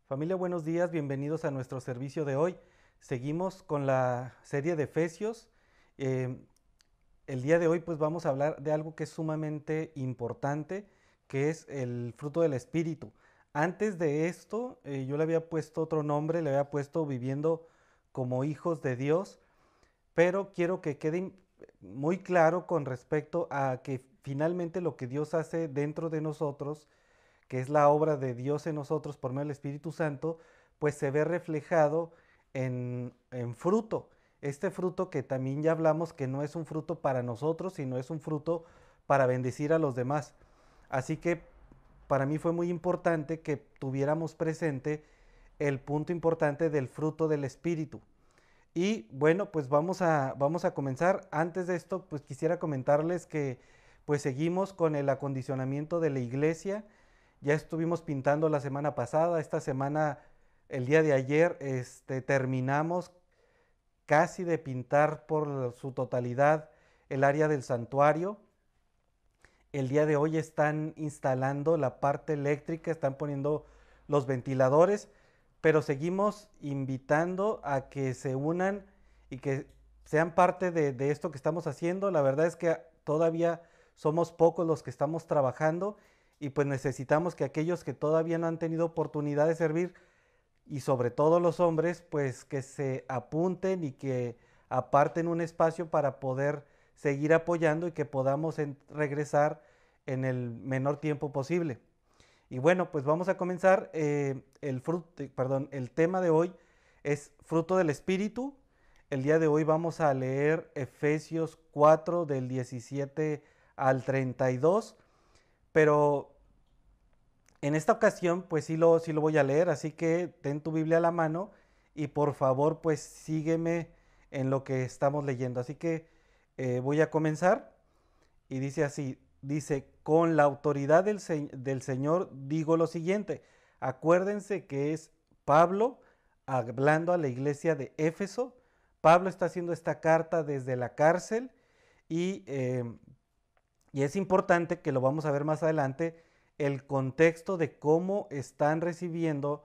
Familia, buenos días, bienvenidos a nuestro servicio de hoy. Seguimos con la serie de Efesios. Eh, el día de hoy pues vamos a hablar de algo que es sumamente importante, que es el fruto del Espíritu. Antes de esto, yo le había puesto otro nombre, le había puesto viviendo como hijos de Dios, pero quiero que quede muy claro con respecto a que finalmente lo que Dios hace dentro de nosotros, que es la obra de Dios en nosotros por medio del Espíritu Santo, pues se ve reflejado en fruto. Este fruto que también ya hablamos que no es un fruto para nosotros, sino es un fruto para bendecir a los demás. Así que para mí fue muy importante que tuviéramos presente el punto importante del fruto del Espíritu. Y bueno, pues vamos a comenzar. Antes de esto, pues quisiera comentarles que pues seguimos con el acondicionamiento de la iglesia. Ya estuvimos pintando la semana pasada, esta semana, el día de ayer, terminamos casi de pintar por su totalidad el área del santuario. El día de hoy están instalando la parte eléctrica, están poniendo los ventiladores, pero seguimos invitando a que se unan y que sean parte de esto que estamos haciendo. La verdad es que todavía somos pocos los que estamos trabajando y pues necesitamos que aquellos que todavía no han tenido oportunidad de servir, y sobre todo los hombres, pues que se apunten y que aparten un espacio para poder seguir apoyando y que podamos regresar en el menor tiempo posible. Y bueno, pues vamos a comenzar. El tema de hoy es fruto del Espíritu. El día de hoy vamos a leer Efesios 4 del 17 al 32, pero en esta ocasión, pues sí lo voy a leer, así que ten tu Biblia a la mano y por favor, pues sígueme en lo que estamos leyendo. Así que voy a comenzar y dice así, dice, con la autoridad del Señor digo lo siguiente, acuérdense que es Pablo hablando a la iglesia de Éfeso. Pablo está haciendo esta carta desde la cárcel y y es importante que lo vamos a ver más adelante, el contexto de cómo están recibiendo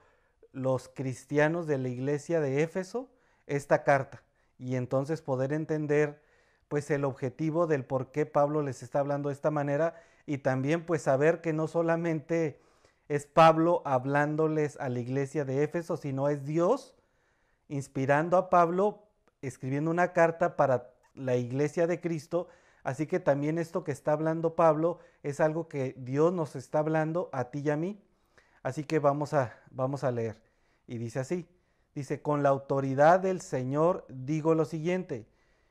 los cristianos de la iglesia de Éfeso esta carta. Y entonces poder entender pues el objetivo del por qué Pablo les está hablando de esta manera y también pues saber que no solamente es Pablo hablándoles a la iglesia de Éfeso, sino es Dios inspirando a Pablo, escribiendo una carta para la iglesia de Cristo. Así que también esto que está hablando Pablo es algo que Dios nos está hablando a ti y a mí. Así que vamos a leer. Y dice así, dice, con la autoridad del Señor digo lo siguiente,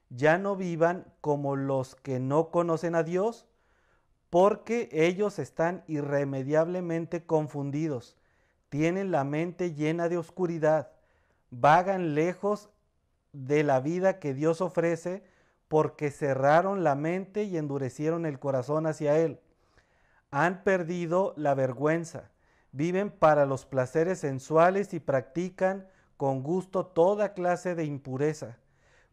ya no vivan como los que no conocen a Dios, porque ellos están irremediablemente confundidos, tienen la mente llena de oscuridad, vagan lejos de la vida que Dios ofrece porque cerraron la mente y endurecieron el corazón hacia Él. Han perdido la vergüenza, viven para los placeres sensuales y practican con gusto toda clase de impureza.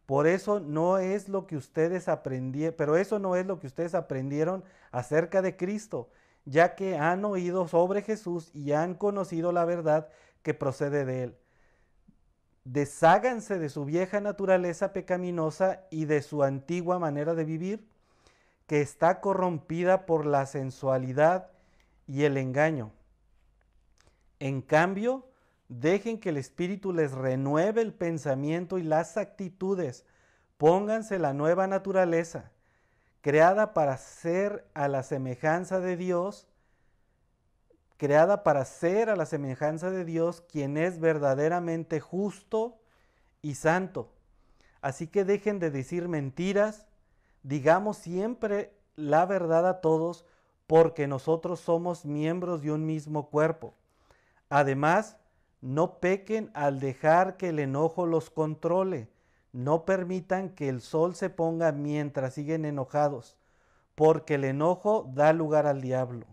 Por eso no es lo que ustedes aprendieron, pero eso no es lo que ustedes aprendieron acerca de Cristo, ya que han oído sobre Jesús y han conocido la verdad que procede de Él. Desháganse de su vieja naturaleza pecaminosa y de su antigua manera de vivir, que está corrompida por la sensualidad y el engaño. En cambio, dejen que el Espíritu les renueve el pensamiento y las actitudes. Pónganse la nueva naturaleza, creada para ser a la semejanza de Dios, creada para ser a la semejanza de Dios, quien es verdaderamente justo y santo. Así que dejen de decir mentiras, digamos siempre la verdad a todos, porque nosotros somos miembros de un mismo cuerpo. Además, no pequen al dejar que el enojo los controle. No permitan que el sol se ponga mientras siguen enojados, porque el enojo da lugar al diablo.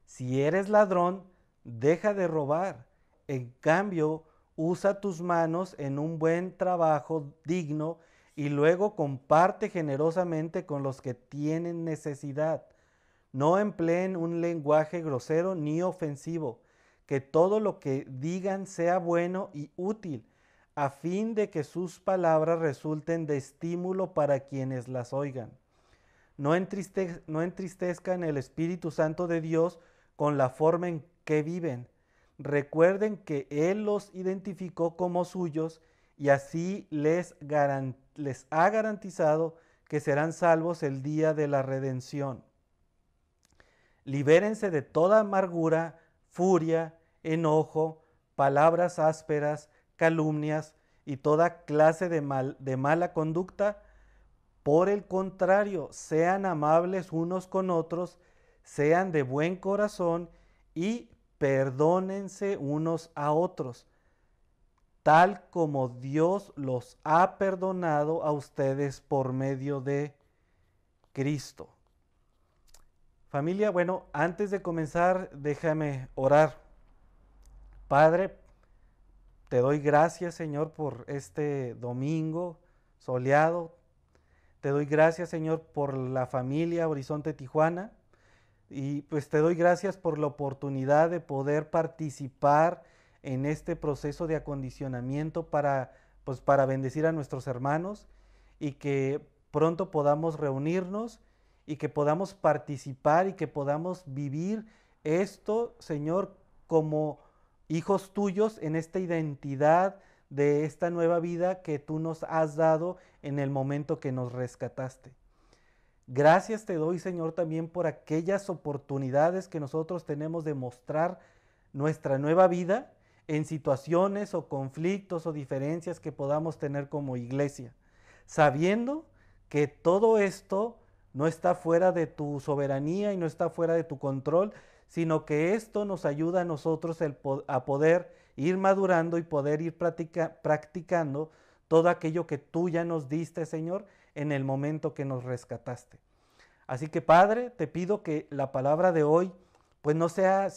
Si eres ladrón, deja de robar. En cambio, usa tus manos en un buen trabajo digno y luego comparte generosamente con los que tienen necesidad. No empleen un lenguaje grosero ni ofensivo. que todo lo que digan sea bueno y útil, a fin de que sus palabras resulten de estímulo para quienes las oigan. No entristezcan el Espíritu Santo de Dios con la forma en que viven. Recuerden que Él los identificó como suyos y así les ha garantizado que serán salvos el día de la redención. Libérense de toda amargura, furia, enojo, palabras ásperas, calumnias y toda clase de mala conducta. Por el contrario, sean amables unos con otros, sean de buen corazón y perdónense unos a otros, tal como Dios los ha perdonado a ustedes por medio de Cristo. Familia, bueno, antes de comenzar, déjame orar. Padre, te doy gracias, Señor, por este domingo soleado. Te doy gracias, Señor, por la familia Horizonte Tijuana. Y pues te doy gracias por la oportunidad de poder participar en este proceso de acondicionamiento para bendecir a nuestros hermanos y que pronto podamos reunirnos y que podamos participar y que podamos vivir esto, Señor, como hijos tuyos en esta identidad de esta nueva vida que tú nos has dado en el momento que nos rescataste. Gracias te doy, Señor, también por aquellas oportunidades que nosotros tenemos de mostrar nuestra nueva vida en situaciones o conflictos o diferencias que podamos tener como iglesia, sabiendo que todo esto no está fuera de tu soberanía y no está fuera de tu control, sino que esto nos ayuda a nosotros a poder ir madurando y poder ir practicando todo aquello que tú ya nos diste, Señor, en el momento que nos rescataste. Así que, Padre, te pido que la palabra de hoy pues no sea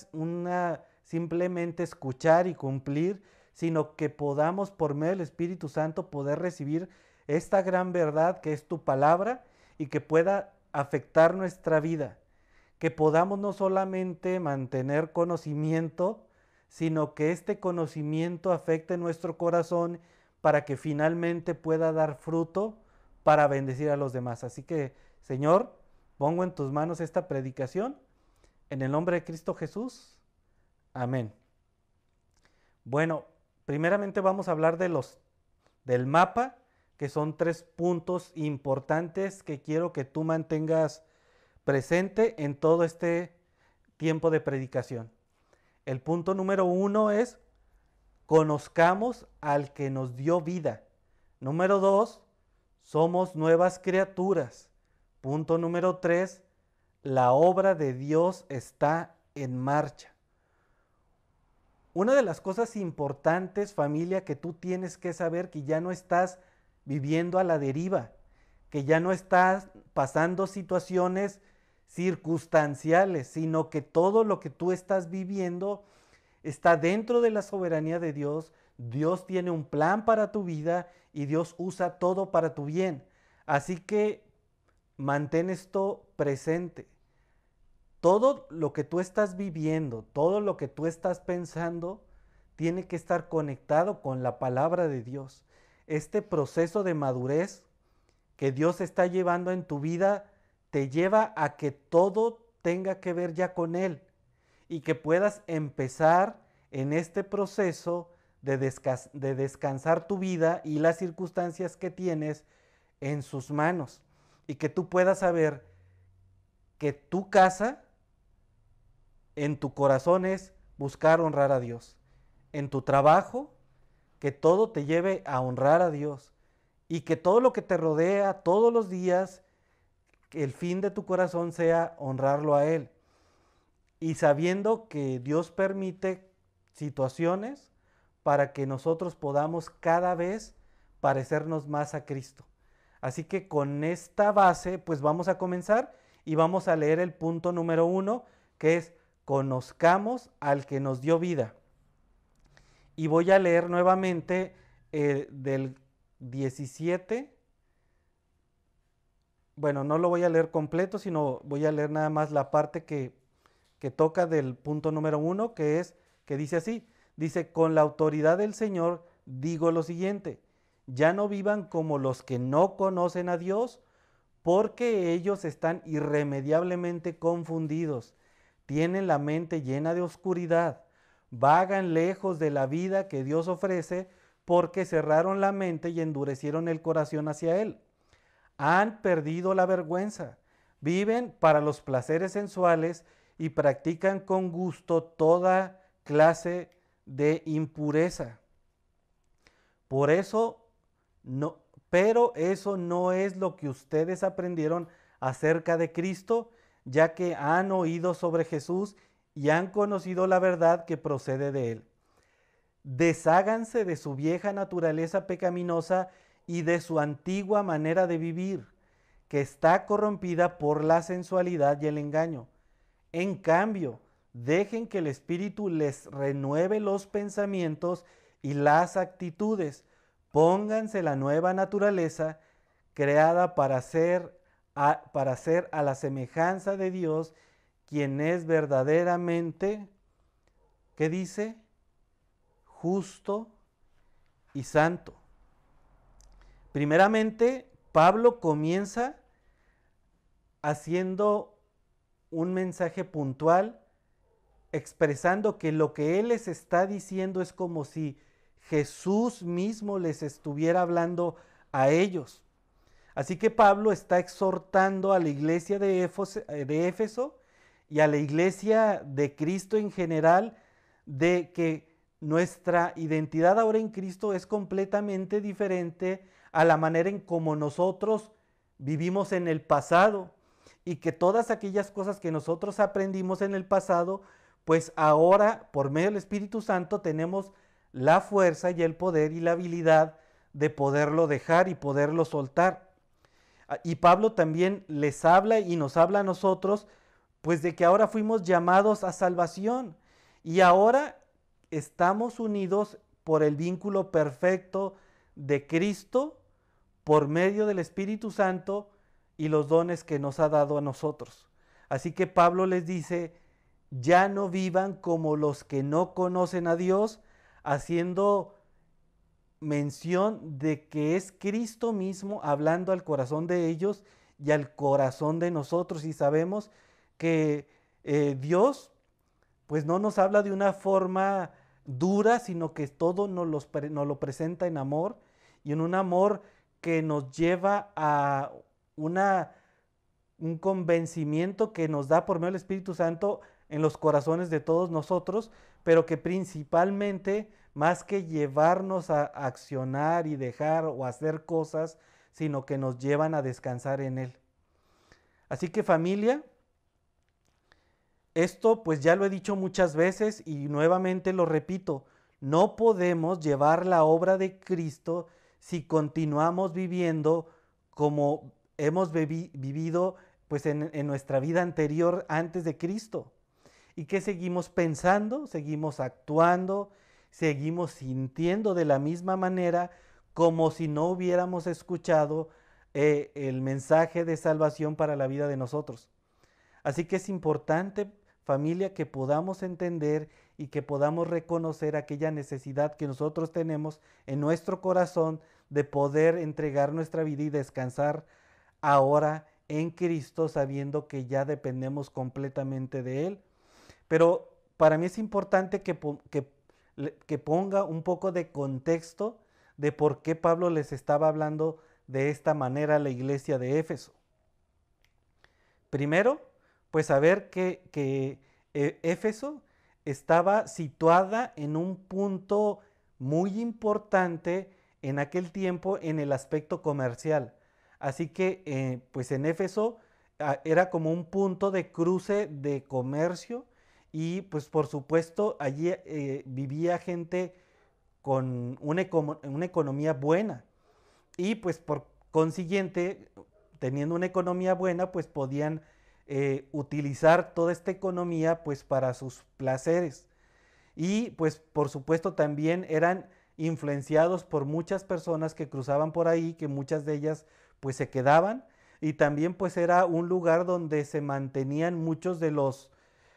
simplemente escuchar y cumplir, sino que podamos por medio del Espíritu Santo poder recibir esta gran verdad que es tu palabra y que pueda afectar nuestra vida, que podamos no solamente mantener conocimiento, sino que este conocimiento afecte nuestro corazón para que finalmente pueda dar fruto para bendecir a los demás. Así que, Señor, pongo en tus manos esta predicación, en el nombre de Cristo Jesús. Amén. Bueno, primeramente vamos a hablar del mapa, que son 3 puntos importantes que quiero que tú mantengas presente en todo este tiempo de predicación. El punto número 1 es: conozcamos al que nos dio vida. Número 2, somos nuevas criaturas. Punto número 3, la obra de Dios está en marcha. Una de las cosas importantes, familia, que tú tienes que saber que ya no estás viviendo a la deriva, que ya no estás pasando situaciones circunstanciales, sino que todo lo que tú estás viviendo está dentro de la soberanía de Dios. Dios tiene un plan para tu vida y Dios usa todo para tu bien. Así que mantén esto presente. Todo lo que tú estás viviendo, todo lo que tú estás pensando, tiene que estar conectado con la palabra de Dios. Este proceso de madurez que Dios está llevando en tu vida te lleva a que todo tenga que ver ya con Él y que puedas empezar en este proceso de descansar tu vida y las circunstancias que tienes en sus manos, y que tú puedas saber que tu casa en tu corazón es buscar honrar a Dios. En tu trabajo, que todo te lleve a honrar a Dios. Y que todo lo que te rodea todos los días, que el fin de tu corazón sea honrarlo a Él. Y sabiendo que Dios permite situaciones para que nosotros podamos cada vez parecernos más a Cristo. Así que con esta base, pues vamos a comenzar y vamos a leer el punto número 1, que es: conozcamos al que nos dio vida. Y voy a leer nuevamente del 17. Bueno, no lo voy a leer completo, sino voy a leer nada más la parte que toca del punto número 1, que es: que dice así, dice, con la autoridad del Señor digo lo siguiente, ya no vivan como los que no conocen a Dios, porque ellos están irremediablemente confundidos, tienen la mente llena de oscuridad, vagan lejos de la vida que Dios ofrece porque cerraron la mente y endurecieron el corazón hacia Él. Han perdido la vergüenza, viven para los placeres sensuales y practican con gusto toda clase de impureza. Por eso no, pero eso no es lo que ustedes aprendieron acerca de Cristo, ya que han oído sobre Jesús y han conocido la verdad que procede de Él. Desháganse de su vieja naturaleza pecaminosa y de su antigua manera de vivir, que está corrompida por la sensualidad y el engaño. En cambio, dejen que el Espíritu les renueve los pensamientos y las actitudes. Pónganse la nueva naturaleza creada para ser a la semejanza de Dios, quien es verdaderamente, ¿qué dice? Justo y santo. Primeramente, Pablo comienza haciendo un mensaje puntual, expresando que lo que él les está diciendo es como si Jesús mismo les estuviera hablando a ellos. Así que Pablo está exhortando a la iglesia de Éfeso y a la iglesia de Cristo en general de que nuestra identidad ahora en Cristo es completamente diferente a la manera en como nosotros vivimos en el pasado, y que todas aquellas cosas que nosotros aprendimos en el pasado, pues ahora por medio del Espíritu Santo tenemos la fuerza y el poder y la habilidad de poderlo dejar y poderlo soltar. Y Pablo también les habla y nos habla a nosotros, pues de que ahora fuimos llamados a salvación y ahora estamos unidos por el vínculo perfecto de Cristo por medio del Espíritu Santo y los dones que nos ha dado a nosotros. Así que Pablo les dice, ya no vivan como los que no conocen a Dios, haciendo mención de que es Cristo mismo hablando al corazón de ellos y al corazón de nosotros, y sabemos que Dios pues no nos habla de una forma dura, sino que todo nos lo presenta en amor, y en un amor que nos lleva a un convencimiento que nos da por medio del Espíritu Santo en los corazones de todos nosotros, pero que principalmente, más que llevarnos a accionar y dejar o hacer cosas, sino que nos llevan a descansar en Él. Así que familia, esto pues ya lo he dicho muchas veces y nuevamente lo repito, no podemos llevar la obra de Cristo si continuamos viviendo como hemos vivido pues en nuestra vida anterior antes de Cristo. Y que seguimos pensando, seguimos actuando, seguimos sintiendo de la misma manera como si no hubiéramos escuchado el mensaje de salvación para la vida de nosotros. Así que es importante, familia, que podamos entender y que podamos reconocer aquella necesidad que nosotros tenemos en nuestro corazón de poder entregar nuestra vida y descansar ahora en Cristo, sabiendo que ya dependemos completamente de Él. Pero para mí es importante que ponga un poco de contexto de por qué Pablo les estaba hablando de esta manera a la iglesia de Éfeso. Primero, pues saber que Éfeso estaba situada en un punto muy importante en aquel tiempo en el aspecto comercial. Así que pues en Éfeso era como un punto de cruce de comercio, y pues por supuesto allí vivía gente con una economía buena, y pues por consiguiente, teniendo una economía buena, pues podían utilizar toda esta economía pues para sus placeres, y pues por supuesto también eran influenciados por muchas personas que cruzaban por ahí, que muchas de ellas pues se quedaban, y también pues era un lugar donde se mantenían muchos de los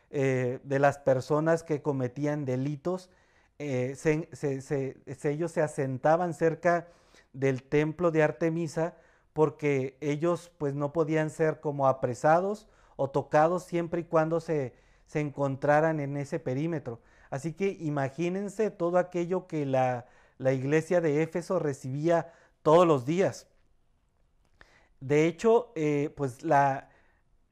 de las personas que cometían delitos, ellos se asentaban cerca del templo de Artemisa porque ellos pues no podían ser como apresados o tocados siempre y cuando se encontraran en ese perímetro. Así que imagínense todo aquello que la iglesia de Éfeso recibía todos los días. De hecho, pues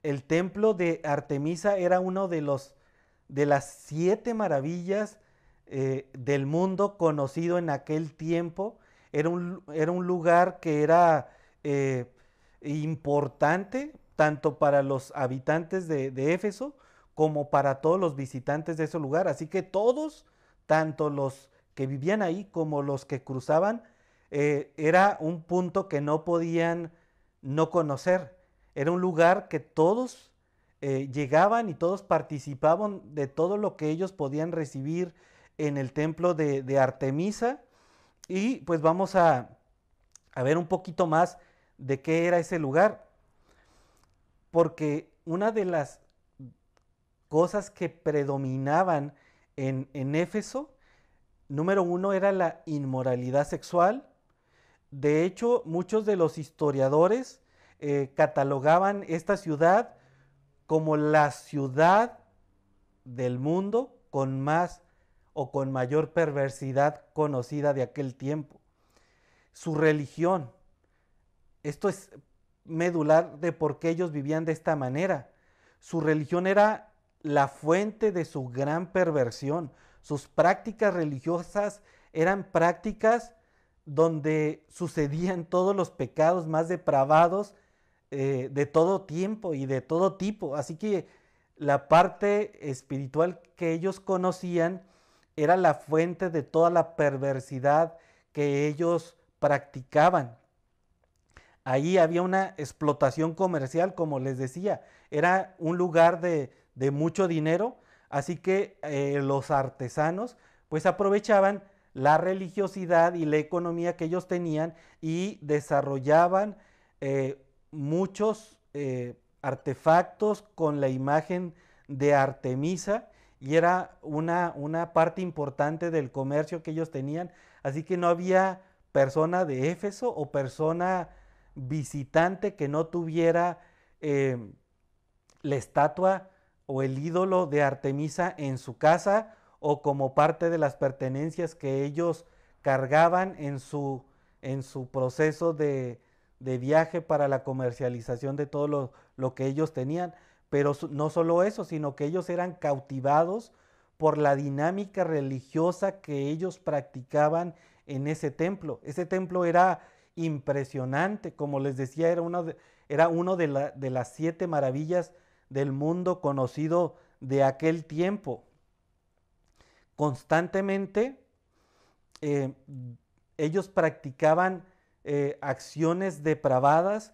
el templo de Artemisa era uno de las 7 maravillas del mundo conocido en aquel tiempo. Era un lugar que era eh, importante tanto para los habitantes de Éfeso como para todos los visitantes de ese lugar. Así que todos, tanto los que vivían ahí como los que cruzaban, era un punto que no podían no conocer. Era un lugar que todos llegaban y todos participaban de todo lo que ellos podían recibir en el templo de Artemisa. Y pues vamos a ver un poquito más de qué era ese lugar. Porque una de las cosas que predominaban en Éfeso, número uno, era la inmoralidad sexual. De hecho, muchos de los historiadores catalogaban esta ciudad como la ciudad del mundo con más o con mayor perversidad conocida de aquel tiempo. Su religión, esto es medular de por qué ellos vivían de esta manera. Su religión era la fuente de su gran perversión. Sus prácticas religiosas eran prácticas donde sucedían todos los pecados más depravados de todo tiempo y de todo tipo. Así que la parte espiritual que ellos conocían era la fuente de toda la perversidad que ellos practicaban. Ahí había una explotación comercial, como les decía, era un lugar de mucho dinero, así que los artesanos pues aprovechaban la religiosidad y la economía que ellos tenían y desarrollaban muchos artefactos con la imagen de Artemisa y era una parte importante del comercio que ellos tenían, así que no había persona de Éfeso o persona visitante que no tuviera la estatua o el ídolo de Artemisa en su casa o como parte de las pertenencias que ellos cargaban en su proceso de viaje para la comercialización de todo lo que ellos tenían. Pero no solo eso, sino que ellos eran cautivados por la dinámica religiosa que ellos practicaban en ese templo. Ese templo era impresionante, como les decía, era uno de las 7 maravillas del mundo conocido de aquel tiempo. Constantemente eh, ellos practicaban acciones depravadas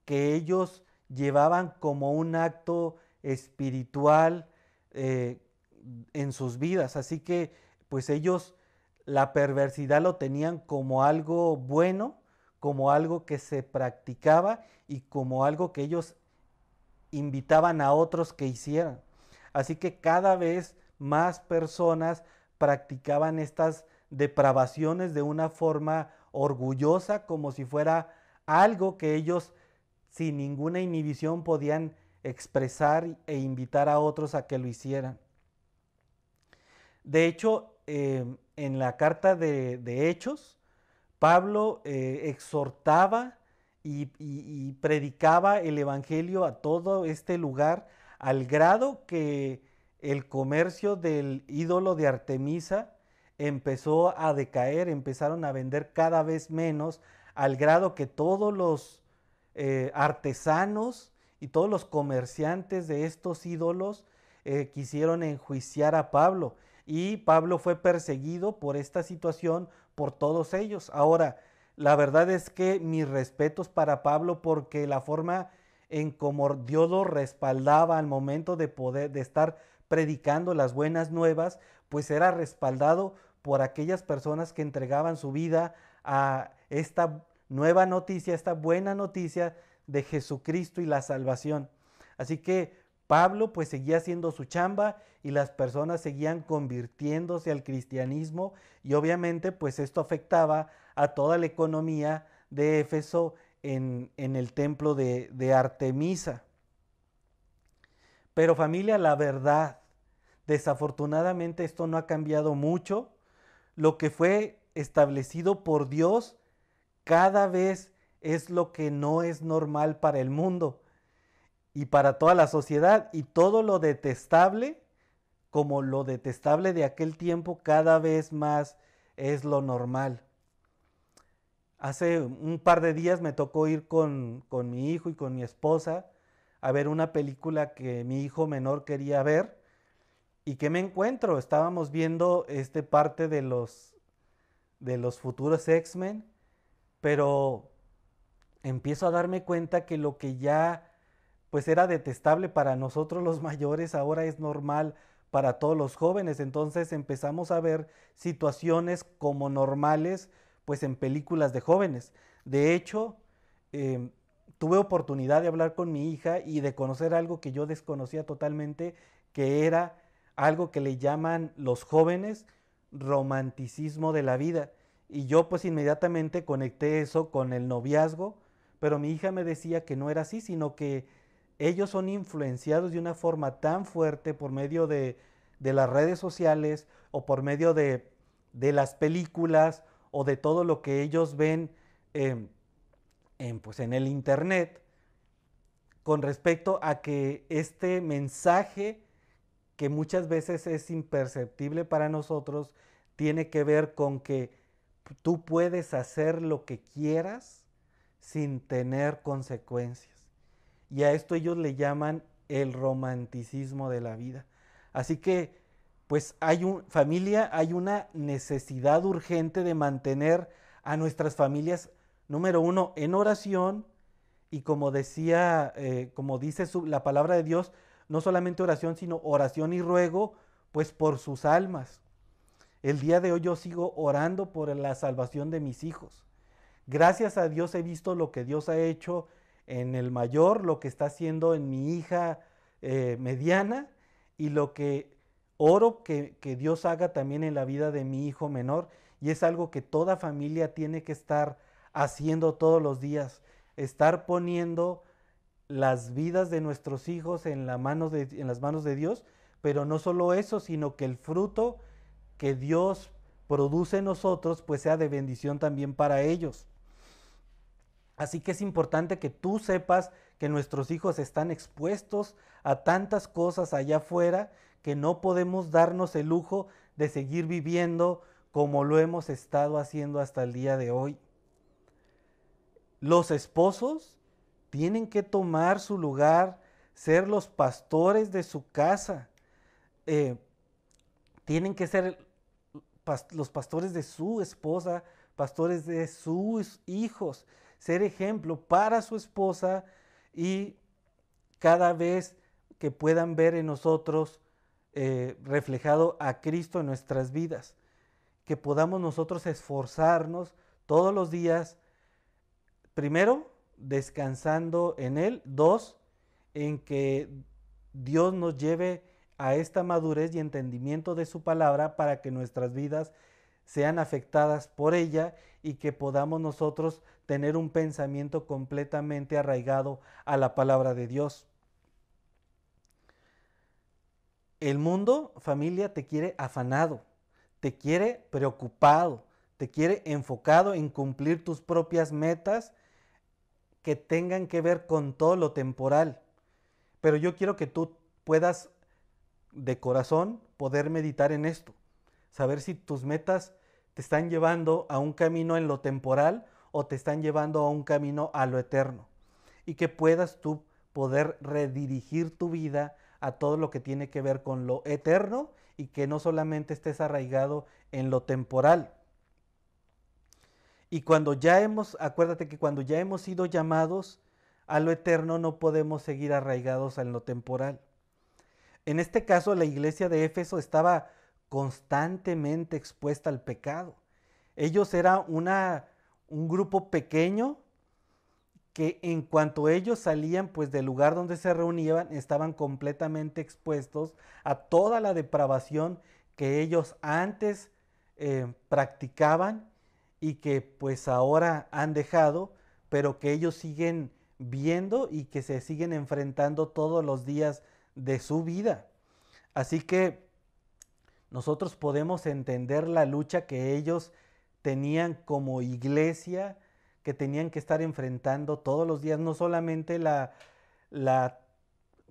que ellos llevaban como un acto espiritual en sus vidas. Así que pues ellos la perversidad lo tenían como algo bueno, como algo que se practicaba y como algo que ellos invitaban a otros que hicieran. Así que cada vez más personas practicaban estas depravaciones de una forma orgullosa, como si fuera algo que ellos sin ninguna inhibición podían expresar e invitar a otros a que lo hicieran. De hecho, en la carta de Hechos, Pablo exhortaba y predicaba el Evangelio a todo este lugar al grado que el comercio del ídolo de Artemisa empezó a decaer, empezaron a vender cada vez menos, al grado que todos los artesanos y todos los comerciantes de estos ídolos quisieron enjuiciar a Pablo y Pablo fue perseguido por esta situación por todos ellos. Ahora, la verdad es que mis respetos para Pablo porque la forma en cómo Dios lo respaldaba al momento de poder de estar predicando las buenas nuevas, pues era respaldado por aquellas personas que entregaban su vida a esta nueva noticia, esta buena noticia de Jesucristo y la salvación. Así que Pablo pues seguía haciendo su chamba y las personas seguían convirtiéndose al cristianismo y obviamente pues esto afectaba a toda la economía de Éfeso en el templo de Artemisa. Pero familia, la verdad, desafortunadamente esto no ha cambiado mucho. Lo que fue establecido por Dios cada vez es lo que no es normal para el mundo y para toda la sociedad, y todo lo detestable, como lo detestable de aquel tiempo, cada vez más es lo normal. Hace un par de días me tocó ir con mi hijo y con mi esposa a ver una película que mi hijo menor quería ver. ¿Y qué me encuentro? Estábamos viendo parte de los futuros X-Men, pero empiezo a darme cuenta que lo que ya pues era detestable para nosotros los mayores, ahora es normal para todos los jóvenes. Entonces empezamos a ver situaciones como normales pues en películas de jóvenes. De hecho, eh, tuve oportunidad de hablar con mi hija y de conocer algo que yo desconocía totalmente, que era algo que le llaman los jóvenes romanticismo de la vida. Y yo pues inmediatamente conecté eso con el noviazgo, pero mi hija me decía que no era así, sino que ellos son influenciados de una forma tan fuerte por medio de las redes sociales o por medio de las películas o de todo lo que ellos ven pues en el internet, con respecto a que este mensaje, que muchas veces es imperceptible para nosotros, tiene que ver con que tú puedes hacer lo que quieras sin tener consecuencias. Y a esto ellos le llaman el romanticismo de la vida. Así que, pues familia, hay una necesidad urgente de mantener a nuestras familias, número uno, en oración, y como decía, como dice la palabra de Dios, no solamente oración, sino oración y ruego, pues por sus almas. El día de hoy yo sigo orando por la salvación de mis hijos. Gracias a Dios he visto lo que Dios ha hecho en el mayor, lo que está haciendo en mi hija mediana, y lo que oro que Dios haga también en la vida de mi hijo menor. Y es algo que toda familia tiene que estar haciendo todos los días, estar poniendo las vidas de nuestros hijos en las manos de Dios, pero no solo eso, sino que el fruto que Dios produce en nosotros pues sea de bendición también para ellos. Así que es importante que tú sepas que nuestros hijos están expuestos a tantas cosas allá afuera que no podemos darnos el lujo de seguir viviendo como lo hemos estado haciendo hasta el día de hoy. Los esposos tienen que tomar su lugar, ser los pastores de su casa. Eh, Tienen que ser los pastores de su esposa, pastores de sus hijos, ser ejemplo para su esposa, y cada vez que puedan ver en nosotros reflejado a Cristo en nuestras vidas, que podamos nosotros esforzarnos todos los días, primero, descansando en Él; dos, en que Dios nos lleve a esta madurez y entendimiento de su palabra para que nuestras vidas sean afectadas por ella y que podamos nosotros tener un pensamiento completamente arraigado a la palabra de Dios. El mundo, familia, te quiere afanado, te quiere preocupado, te quiere enfocado en cumplir tus propias metas que tengan que ver con todo lo temporal. Pero yo quiero que tú puedas de corazón poder meditar en esto, saber si tus metas te están llevando a un camino en lo temporal o te están llevando a un camino a lo eterno, y que puedas tú poder redirigir tu vida a todo lo que tiene que ver con lo eterno, y que no solamente estés arraigado en lo temporal. Y acuérdate que cuando ya hemos sido llamados a lo eterno, no podemos seguir arraigados en lo temporal. En este caso, la iglesia de Éfeso estaba constantemente expuesta al pecado. Ellos eran un grupo pequeño que en cuanto ellos salían pues del lugar donde se reunían, estaban completamente expuestos a toda la depravación que ellos antes practicaban y que pues ahora han dejado, pero que ellos siguen viendo y que se siguen enfrentando todos los días de su vida. Así que nosotros podemos entender la lucha que ellos tenían como iglesia, que tenían que estar enfrentando todos los días, no solamente la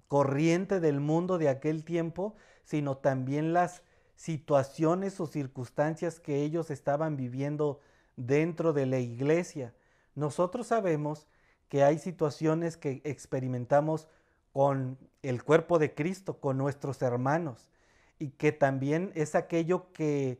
corriente del mundo de aquel tiempo, sino también las situaciones o circunstancias que ellos estaban viviendo dentro de la iglesia. Nosotros sabemos que hay situaciones que experimentamos con el cuerpo de Cristo, con nuestros hermanos, y que también es aquello que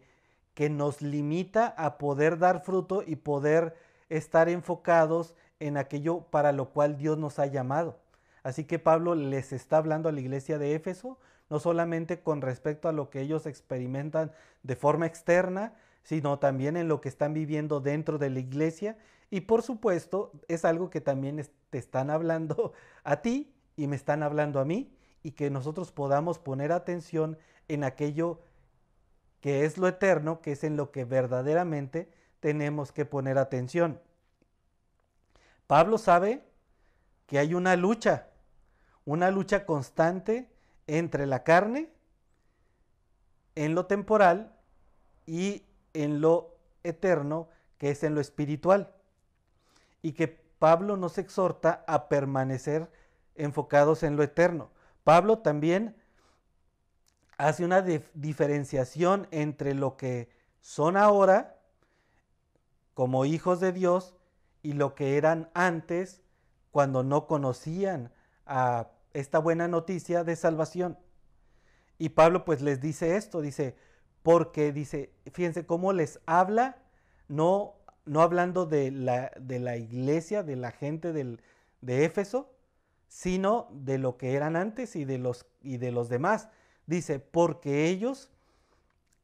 nos limita a poder dar fruto y poder estar enfocados en aquello para lo cual Dios nos ha llamado. Así que Pablo les está hablando a la iglesia de Éfeso, no solamente con respecto a lo que ellos experimentan de forma externa, sino también en lo que están viviendo dentro de la iglesia. Y por supuesto, es algo que también te están hablando a ti y me están hablando a mí, y que nosotros podamos poner atención en aquello que es lo eterno, que es en lo que verdaderamente tenemos que poner atención. Pablo sabe que hay una lucha constante entre la carne, en lo temporal, y en lo eterno, que es en lo espiritual. Y que Pablo nos exhorta a permanecer enfocados en lo eterno. Pablo también hace una diferenciación entre lo que son ahora como hijos de Dios y lo que eran antes cuando no conocían a esta buena noticia de salvación. Y Pablo pues les dice esto, dice, porque dice, fíjense cómo les habla, no hablando de la iglesia, de la gente de Éfeso, sino de lo que eran antes y de los demás. Dice, porque ellos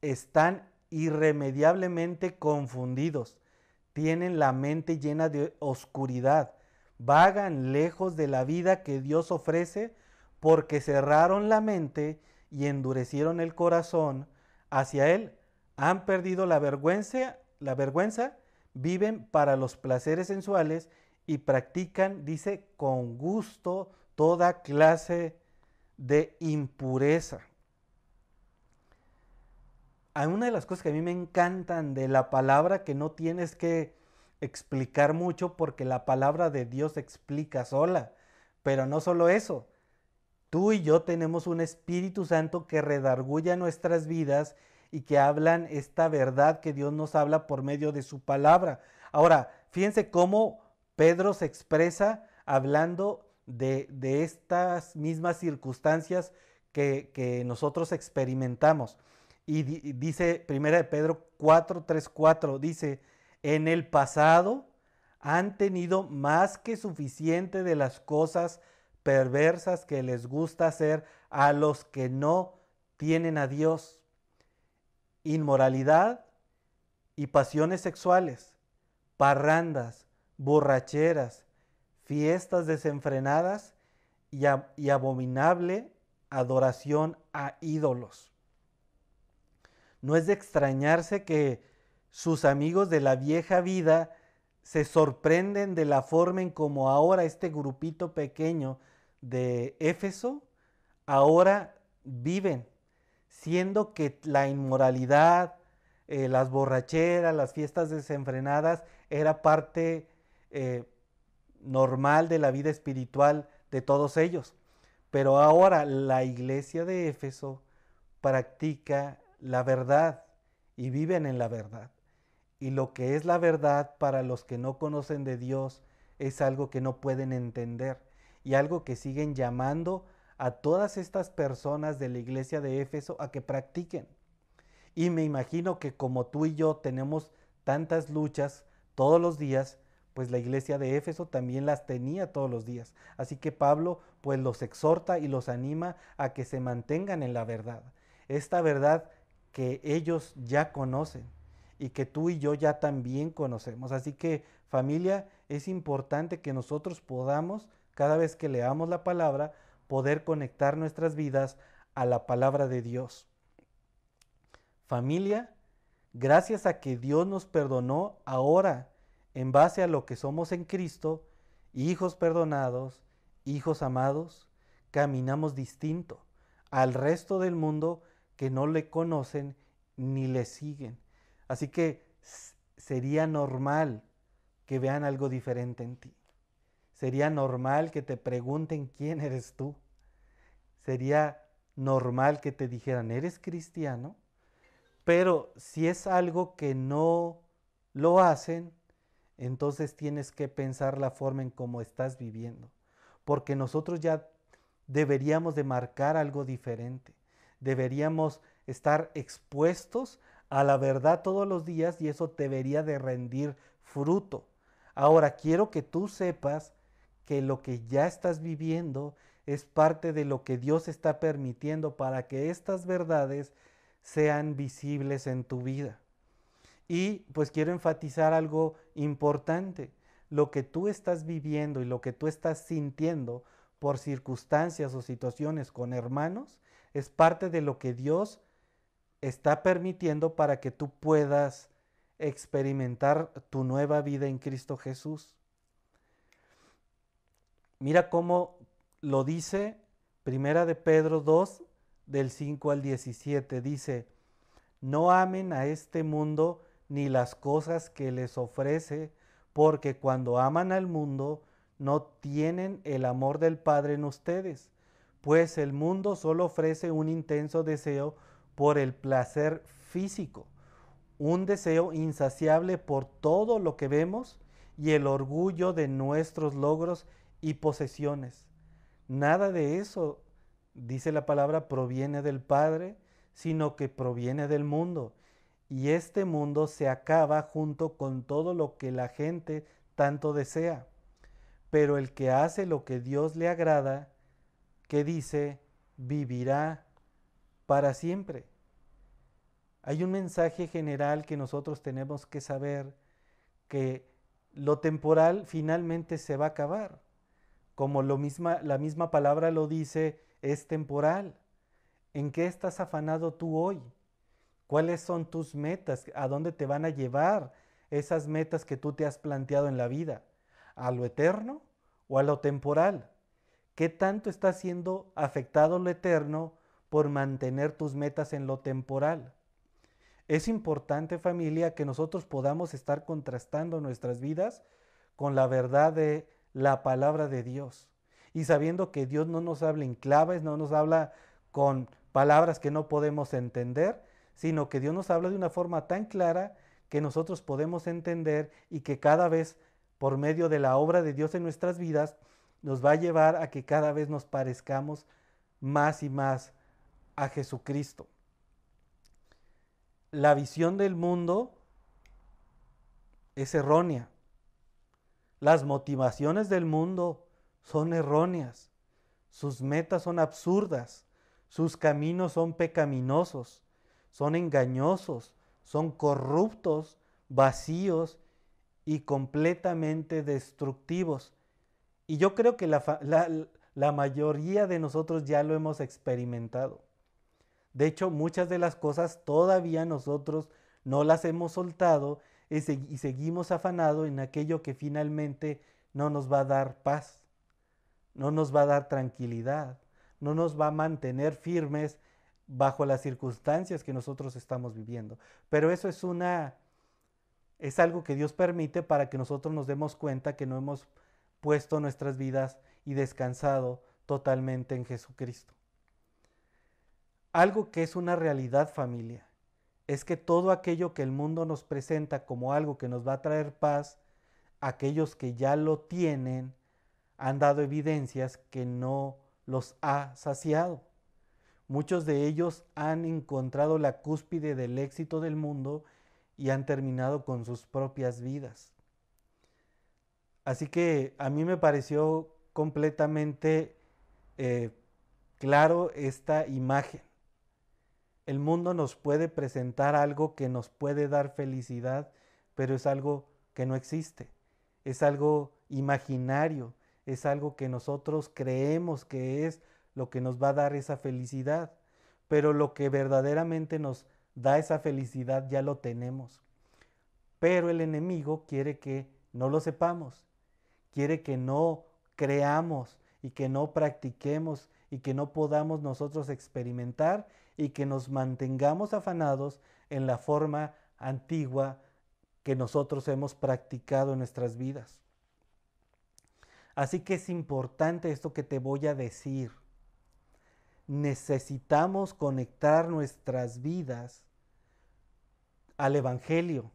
están irremediablemente confundidos, tienen la mente llena de oscuridad, vagan lejos de la vida que Dios ofrece porque cerraron la mente y endurecieron el corazón hacia Él. Han perdido la vergüenza, viven para los placeres sensuales y practican, dice, con gusto toda clase de impureza. Hay una de las cosas que a mí me encantan de la palabra, que no tienes que explicar mucho porque la palabra de Dios explica sola. Pero no solo eso, tú y yo tenemos un Espíritu Santo que redarguye nuestras vidas y que hablan esta verdad que Dios nos habla por medio de su palabra. Ahora, fíjense cómo Pedro se expresa hablando de estas mismas circunstancias que nosotros experimentamos. Y dice 1 de Pedro 4, 3, 4, dice, en el pasado han tenido más que suficiente de las cosas perversas que les gusta hacer a los que no tienen a Dios. Inmoralidad y pasiones sexuales, parrandas, borracheras, fiestas desenfrenadas y abominable adoración a ídolos. No es de extrañarse que sus amigos de la vieja vida se sorprenden de la forma en cómo ahora este grupito pequeño de Éfeso ahora viven, siendo que la inmoralidad, las borracheras, las fiestas desenfrenadas era parte normal de la vida espiritual de todos ellos. Pero ahora la iglesia de Éfeso practica la verdad y viven en la verdad. Y lo que es la verdad para los que no conocen de Dios es algo que no pueden entender y algo que siguen llamando a todas estas personas de la iglesia de Éfeso a que practiquen. Y me imagino que como tú y yo tenemos tantas luchas todos los días, pues la iglesia de Éfeso también las tenía todos los días. Así que Pablo pues los exhorta y los anima a que se mantengan en la verdad. Esta verdad que ellos ya conocen y que tú y yo ya también conocemos. Así que familia, es importante que nosotros podamos, cada vez que leamos la palabra, poder conectar nuestras vidas a la palabra de Dios. Familia, gracias a que Dios nos perdonó, ahora, en base a lo que somos en Cristo, hijos perdonados, hijos amados, caminamos distinto al resto del mundo que no le conocen ni le siguen. Así que sería normal que vean algo diferente en ti. Sería normal que te pregunten quién eres tú. Sería normal que te dijeran, ¿eres cristiano? Pero si es algo que no lo hacen, entonces tienes que pensar la forma en cómo estás viviendo. Porque nosotros ya deberíamos de marcar algo diferente. Deberíamos estar expuestos a la verdad todos los días y eso debería de rendir fruto. Ahora, quiero que tú sepas que lo que ya estás viviendo es parte de lo que Dios está permitiendo para que estas verdades sean visibles en tu vida. Y pues quiero enfatizar algo importante. Lo que tú estás viviendo y lo que tú estás sintiendo por circunstancias o situaciones con hermanos es parte de lo que Dios está permitiendo para que tú puedas experimentar tu nueva vida en Cristo Jesús. Mira cómo lo dice Primera de Pedro 2, del 5 al 17. Dice, no amen a este mundo ni las cosas que les ofrece, porque cuando aman al mundo no tienen el amor del Padre en ustedes, pues el mundo solo ofrece un intenso deseo por el placer físico, un deseo insaciable por todo lo que vemos y el orgullo de nuestros logros y posesiones. Nada de eso, dice la palabra, proviene del Padre, sino que proviene del mundo. Y este mundo se acaba junto con todo lo que la gente tanto desea. Pero el que hace lo que Dios le agrada, que dice, vivirá para siempre. Hay un mensaje general que nosotros tenemos que saber, que lo temporal finalmente se va a acabar. Como la misma palabra lo dice, es temporal. ¿En qué estás afanado tú hoy? ¿Cuáles son tus metas? ¿A dónde te van a llevar esas metas que tú te has planteado en la vida? ¿A lo eterno o a lo temporal? ¿Qué tanto está siendo afectado lo eterno por mantener tus metas en lo temporal? Es importante, familia, que nosotros podamos estar contrastando nuestras vidas con la verdad de la palabra de Dios. Y sabiendo que Dios no nos habla en claves, no nos habla con palabras que no podemos entender, sino que Dios nos habla de una forma tan clara que nosotros podemos entender y que cada vez, por medio de la obra de Dios en nuestras vidas, nos va a llevar a que cada vez nos parezcamos más y más a Jesucristo. La visión del mundo es errónea. Las motivaciones del mundo son erróneas. Sus metas son absurdas. Sus caminos son pecaminosos. Son engañosos. Son corruptos, vacíos y completamente destructivos. Y yo creo que la mayoría de nosotros ya lo hemos experimentado. De hecho, muchas de las cosas todavía nosotros no las hemos soltado y seguimos afanados en aquello que finalmente no nos va a dar paz, no nos va a dar tranquilidad, no nos va a mantener firmes bajo las circunstancias que nosotros estamos viviendo. Pero eso es algo que Dios permite para que nosotros nos demos cuenta que no hemos puesto nuestras vidas y descansado totalmente en Jesucristo. Algo que es una realidad, familia, es que todo aquello que el mundo nos presenta como algo que nos va a traer paz, aquellos que ya lo tienen han dado evidencias que no los ha saciado. Muchos de ellos han encontrado la cúspide del éxito del mundo y han terminado con sus propias vidas. Así que a mí me pareció completamente claro esta imagen. El mundo nos puede presentar algo que nos puede dar felicidad, pero es algo que no existe. es algo imaginario, es algo que nosotros creemos que es lo que nos va a dar esa felicidad, pero lo que verdaderamente nos da esa felicidad ya lo tenemos. Pero el enemigo quiere que no lo sepamos, quiere que no creamos y que no practiquemos y que no podamos nosotros experimentar y que nos mantengamos afanados en la forma antigua que nosotros hemos practicado en nuestras vidas. Así que es importante esto que te voy a decir. Necesitamos conectar nuestras vidas al Evangelio.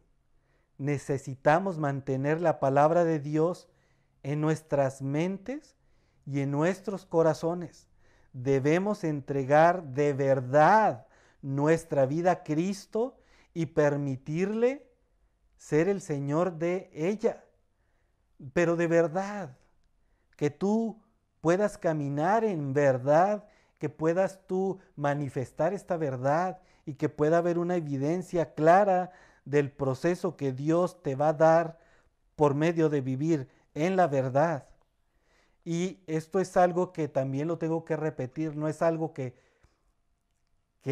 Necesitamos mantener la palabra de Dios en nuestras mentes y en nuestros corazones. Debemos entregar de verdad nuestra vida a Cristo y permitirle ser el Señor de ella. Pero de verdad, que tú puedas caminar en verdad, que puedas tú manifestar esta verdad y que pueda haber una evidencia clara del proceso que Dios te va a dar por medio de vivir en la verdad. Y esto es algo que también lo tengo que repetir, no es algo que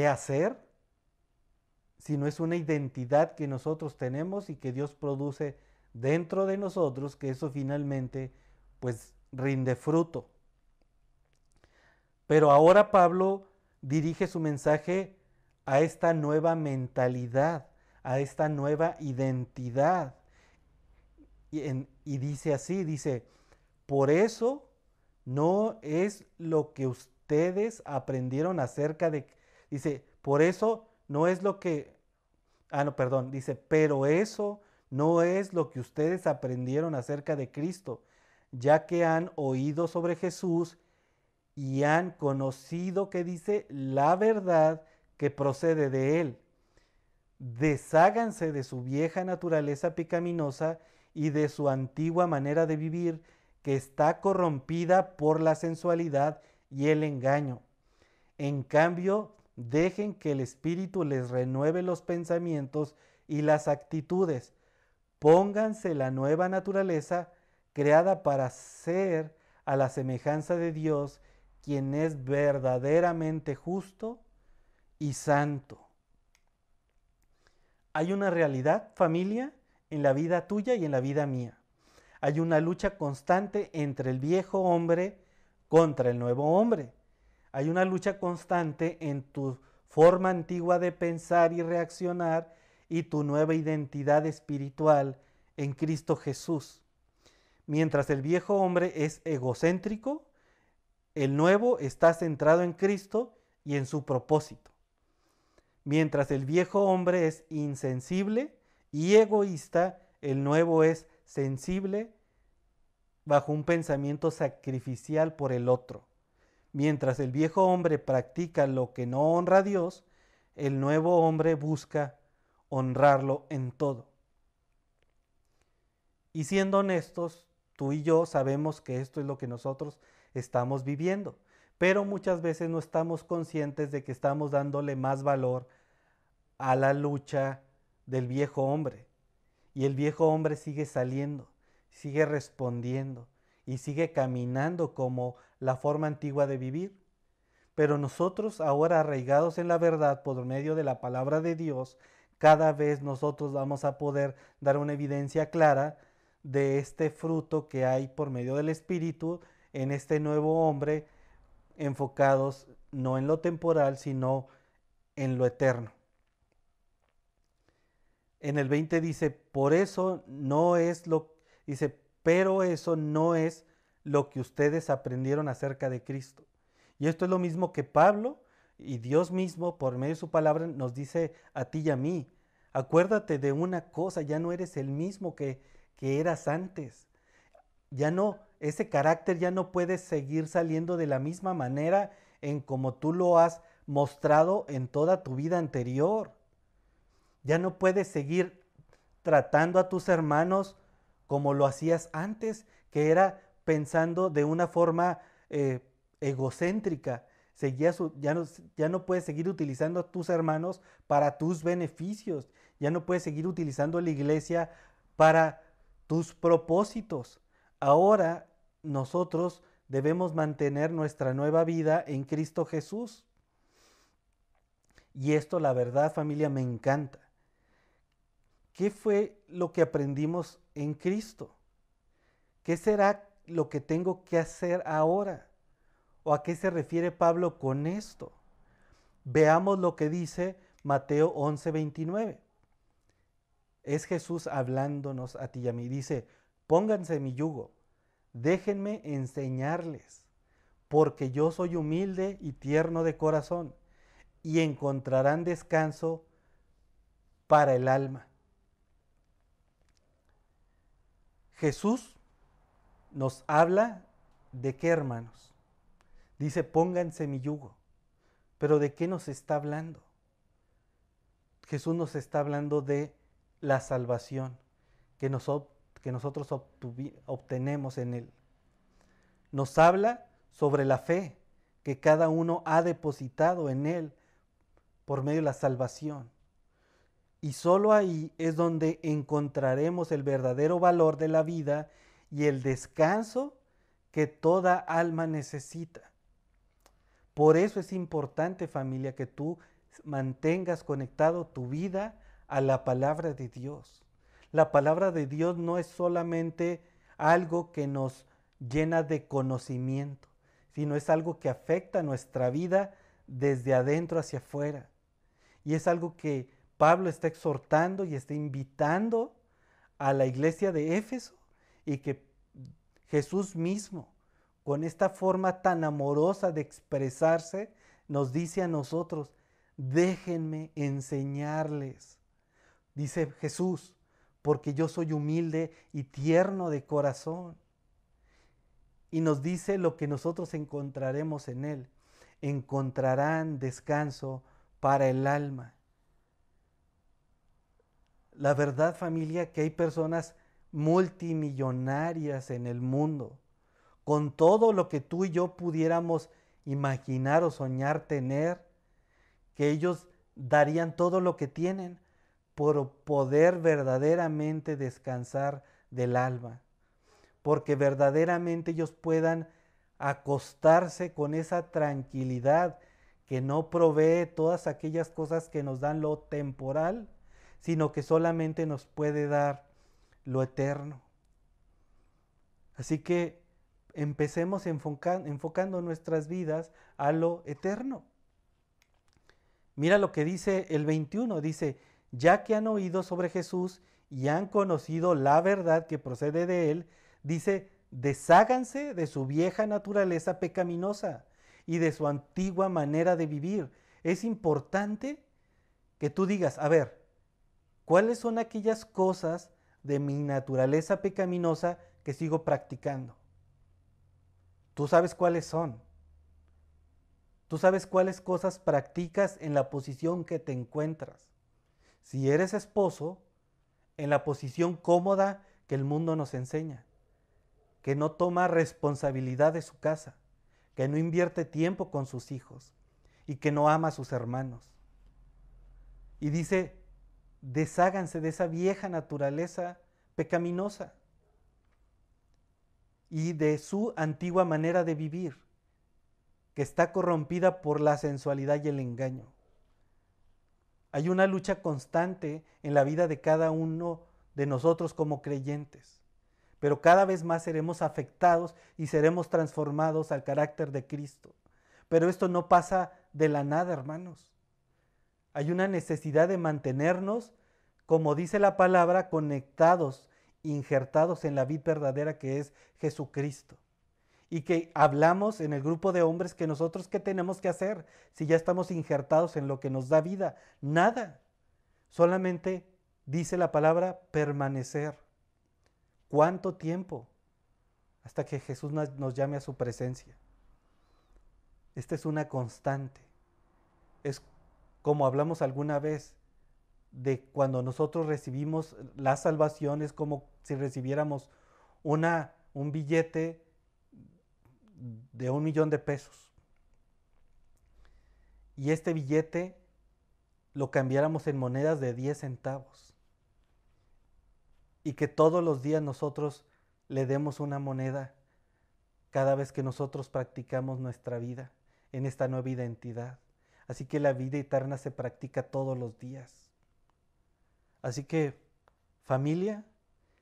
hacer, sino es una identidad que nosotros tenemos y que Dios produce dentro de nosotros, que eso finalmente pues rinde fruto. Pero ahora Pablo dirige su mensaje a esta nueva mentalidad, a esta nueva identidad. Y dice así, dice, por eso no es lo que ustedes aprendieron acerca de, dice, por eso no es lo que, dice, pero eso no es lo que ustedes aprendieron acerca de Cristo, ya que han oído sobre Jesús y han conocido, que dice, la verdad que procede de él. Desháganse de su vieja naturaleza pecaminosa y de su antigua manera de vivir, que está corrompida por la sensualidad y el engaño. En cambio, dejen que el Espíritu les renueve los pensamientos y las actitudes. Pónganse la nueva naturaleza creada para ser a la semejanza de Dios, quien es verdaderamente justo y santo. Hay una realidad, familia, en la vida tuya y en la vida mía. Hay una lucha constante entre el viejo hombre contra el nuevo hombre. Hay una lucha constante en tu forma antigua de pensar y reaccionar y tu nueva identidad espiritual en Cristo Jesús. Mientras el viejo hombre es egocéntrico, el nuevo está centrado en Cristo y en su propósito. Mientras el viejo hombre es insensible y egoísta, el nuevo es sensible bajo un pensamiento sacrificial por el otro. Mientras el viejo hombre practica lo que no honra a Dios, el nuevo hombre busca honrarlo en todo. Y siendo honestos, tú y yo sabemos que esto es lo que nosotros estamos viviendo, pero muchas veces no estamos conscientes de que estamos dándole más valor a la lucha del viejo hombre. Y el viejo hombre sigue saliendo, sigue respondiendo y sigue caminando como la forma antigua de vivir. Pero nosotros ahora arraigados en la verdad por medio de la palabra de Dios, cada vez nosotros vamos a poder dar una evidencia clara de este fruto que hay por medio del Espíritu en este nuevo hombre, enfocados no en lo temporal, sino en lo eterno. En el 20 dice, por eso no es lo, dice, pero eso no es lo que ustedes aprendieron acerca de Cristo. Y esto es lo mismo que Pablo y Dios mismo por medio de su palabra nos dice a ti y a mí. Acuérdate de una cosa, ya no eres el mismo que eras antes. Ya no, ese carácter ya no puede seguir saliendo de la misma manera en como tú lo has mostrado en toda tu vida anterior. Ya no puedes seguir tratando a tus hermanos como lo hacías antes, que era pensando de una forma egocéntrica. Ya no puedes seguir utilizando a tus hermanos para tus beneficios. Ya no puedes seguir utilizando la iglesia para tus propósitos. Ahora nosotros debemos mantener nuestra nueva vida en Cristo Jesús. Y esto, la verdad, familia, me encanta. ¿Qué fue lo que aprendimos en Cristo? ¿Qué será lo que tengo que hacer ahora? ¿O a qué se refiere Pablo con esto? Veamos lo que dice Mateo 11:29. Es Jesús hablándonos a ti y a mí. Dice, pónganse mi yugo, déjenme enseñarles, porque yo soy humilde y tierno de corazón, y encontrarán descanso para el alma. Jesús nos habla de qué, hermanos. Dice, pónganse mi yugo. Pero ¿de qué nos está hablando? Jesús nos está hablando de la salvación que nosotros obtenemos en Él. Nos habla sobre la fe que cada uno ha depositado en Él por medio de la salvación. Y solo ahí es donde encontraremos el verdadero valor de la vida y el descanso que toda alma necesita. Por eso es importante, familia, que tú mantengas conectado tu vida a la palabra de Dios. La palabra de Dios no es solamente algo que nos llena de conocimiento, sino es algo que afecta nuestra vida desde adentro hacia afuera. Y es algo que Pablo está exhortando y está invitando a la iglesia de Éfeso, y que Jesús mismo, con esta forma tan amorosa de expresarse, nos dice a nosotros, déjenme enseñarles. Dice Jesús, porque yo soy humilde y tierno de corazón. Y nos dice lo que nosotros encontraremos en Él. Encontrarán descanso para el alma. La verdad, familia, que hay personas multimillonarias en el mundo, con todo lo que tú y yo pudiéramos imaginar o soñar tener, que ellos darían todo lo que tienen por poder verdaderamente descansar del alma, porque verdaderamente ellos puedan acostarse con esa tranquilidad que no provee todas aquellas cosas que nos dan lo temporal, sino que solamente nos puede dar lo eterno. Así que empecemos enfocando nuestras vidas a lo eterno. Mira lo que dice el 21, dice, ya que han oído sobre Jesús y han conocido la verdad que procede de Él, dice, desháganse de su vieja naturaleza pecaminosa y de su antigua manera de vivir. Es importante que tú digas, a ver, ¿cuáles son aquellas cosas de mi naturaleza pecaminosa que sigo practicando? Tú sabes cuáles son. Tú sabes cuáles cosas practicas en la posición que te encuentras. Si eres esposo, en la posición cómoda que el mundo nos enseña, que no toma responsabilidad de su casa, que no invierte tiempo con sus hijos y que no ama a sus hermanos. Y dice, desháganse de esa vieja naturaleza pecaminosa y de su antigua manera de vivir, que está corrompida por la sensualidad y el engaño. Hay una lucha constante en la vida de cada uno de nosotros como creyentes, pero cada vez más seremos afectados y seremos transformados al carácter de Cristo. Pero esto no pasa de la nada, hermanos. Hay una necesidad de mantenernos, como dice la palabra, conectados, injertados en la vid verdadera que es Jesucristo. Y que hablamos en el grupo de hombres que nosotros qué tenemos que hacer si ya estamos injertados en lo que nos da vida. Nada. Solamente dice la palabra permanecer. ¿Cuánto tiempo? Hasta que Jesús nos llame a su presencia. Esta es una constante. Es como hablamos alguna vez de cuando nosotros recibimos la salvación, es como si recibiéramos un billete de 1,000,000 de pesos. Y este billete lo cambiáramos en monedas de 10 centavos. y que todos los días nosotros le demos una moneda cada vez que nosotros practicamos nuestra vida en esta nueva identidad. Así que la vida eterna se practica todos los días. Así que, familia,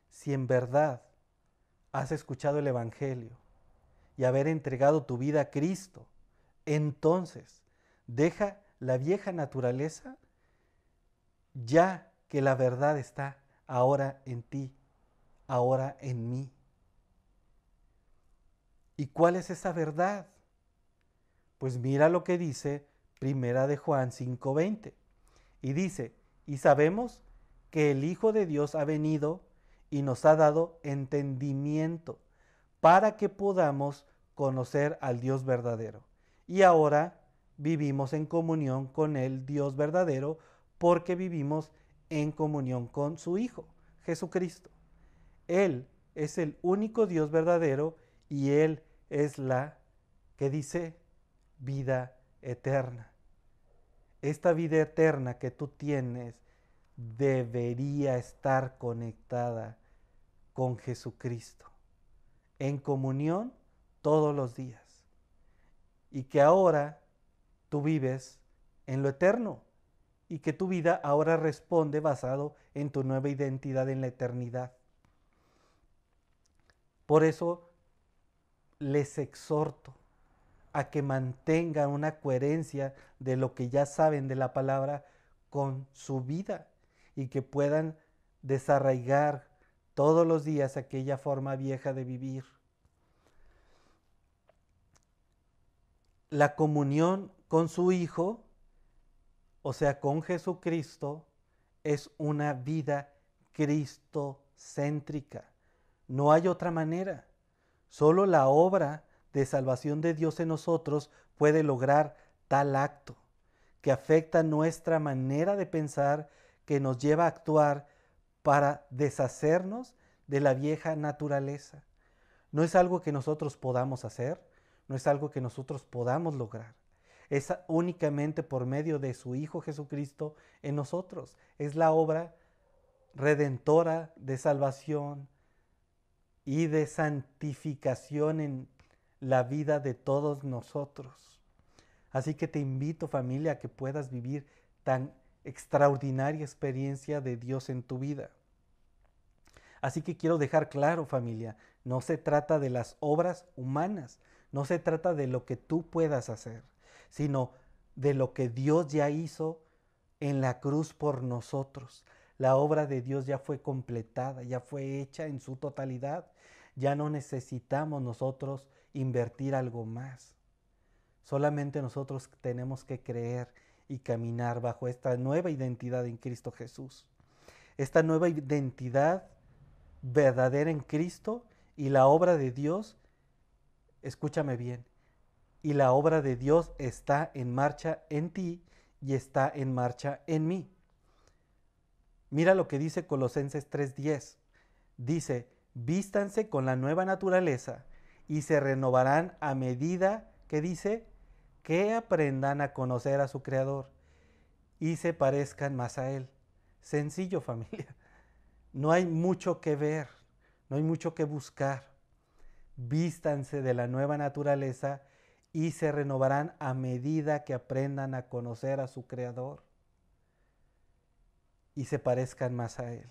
si en verdad has escuchado el Evangelio y haber entregado tu vida a Cristo, entonces deja la vieja naturaleza, ya que la verdad está ahora en ti, ahora en mí. ¿Y cuál es esa verdad? Pues mira lo que dice Primera de Juan 5:20. Y dice, y sabemos que el Hijo de Dios ha venido y nos ha dado entendimiento para que podamos conocer al Dios verdadero. Y ahora vivimos en comunión con el Dios verdadero porque vivimos en comunión con su Hijo, Jesucristo. Él es el único Dios verdadero y Él es la que dice vida eterna. Esta vida eterna que tú tienes debería estar conectada con Jesucristo, en comunión todos los días. Y que ahora tú vives en lo eterno y que tu vida ahora responde basado en tu nueva identidad en la eternidad. Por eso les exhorto a que mantengan una coherencia de lo que ya saben de la palabra con su vida y que puedan desarraigar todos los días aquella forma vieja de vivir. La comunión con su Hijo, o sea, con Jesucristo, es una vida cristocéntrica. No hay otra manera. Solo la obra de salvación de Dios en nosotros puede lograr tal acto que afecta nuestra manera de pensar, que nos lleva a actuar para deshacernos de la vieja naturaleza. No es algo que nosotros podamos hacer, no es algo que nosotros podamos lograr. Es únicamente por medio de su Hijo Jesucristo en nosotros. Es la obra redentora de salvación y de santificación en la vida de todos nosotros. Así que te invito, familia, a que puedas vivir tan extraordinaria experiencia de Dios en tu vida. Así que quiero dejar claro, familia, no se trata de las obras humanas, no se trata de lo que tú puedas hacer, sino de lo que Dios ya hizo en la cruz por nosotros. La obra de Dios ya fue completada, ya fue hecha en su totalidad. Ya no necesitamos nosotros invertir algo más. Solamente nosotros tenemos que creer y caminar bajo esta nueva identidad en Cristo Jesús. Esta nueva identidad verdadera en Cristo y la obra de Dios, escúchame bien, y la obra de Dios está en marcha en ti y está en marcha en mí. Mira lo que dice Colosenses 3:10. Dice, vístanse con la nueva naturaleza y se renovarán a medida que dice que aprendan a conocer a su Creador y se parezcan más a Él. Sencillo, familia. No hay mucho que ver, no hay mucho que buscar. Vístanse de la nueva naturaleza y se renovarán a medida que aprendan a conocer a su Creador y se parezcan más a Él.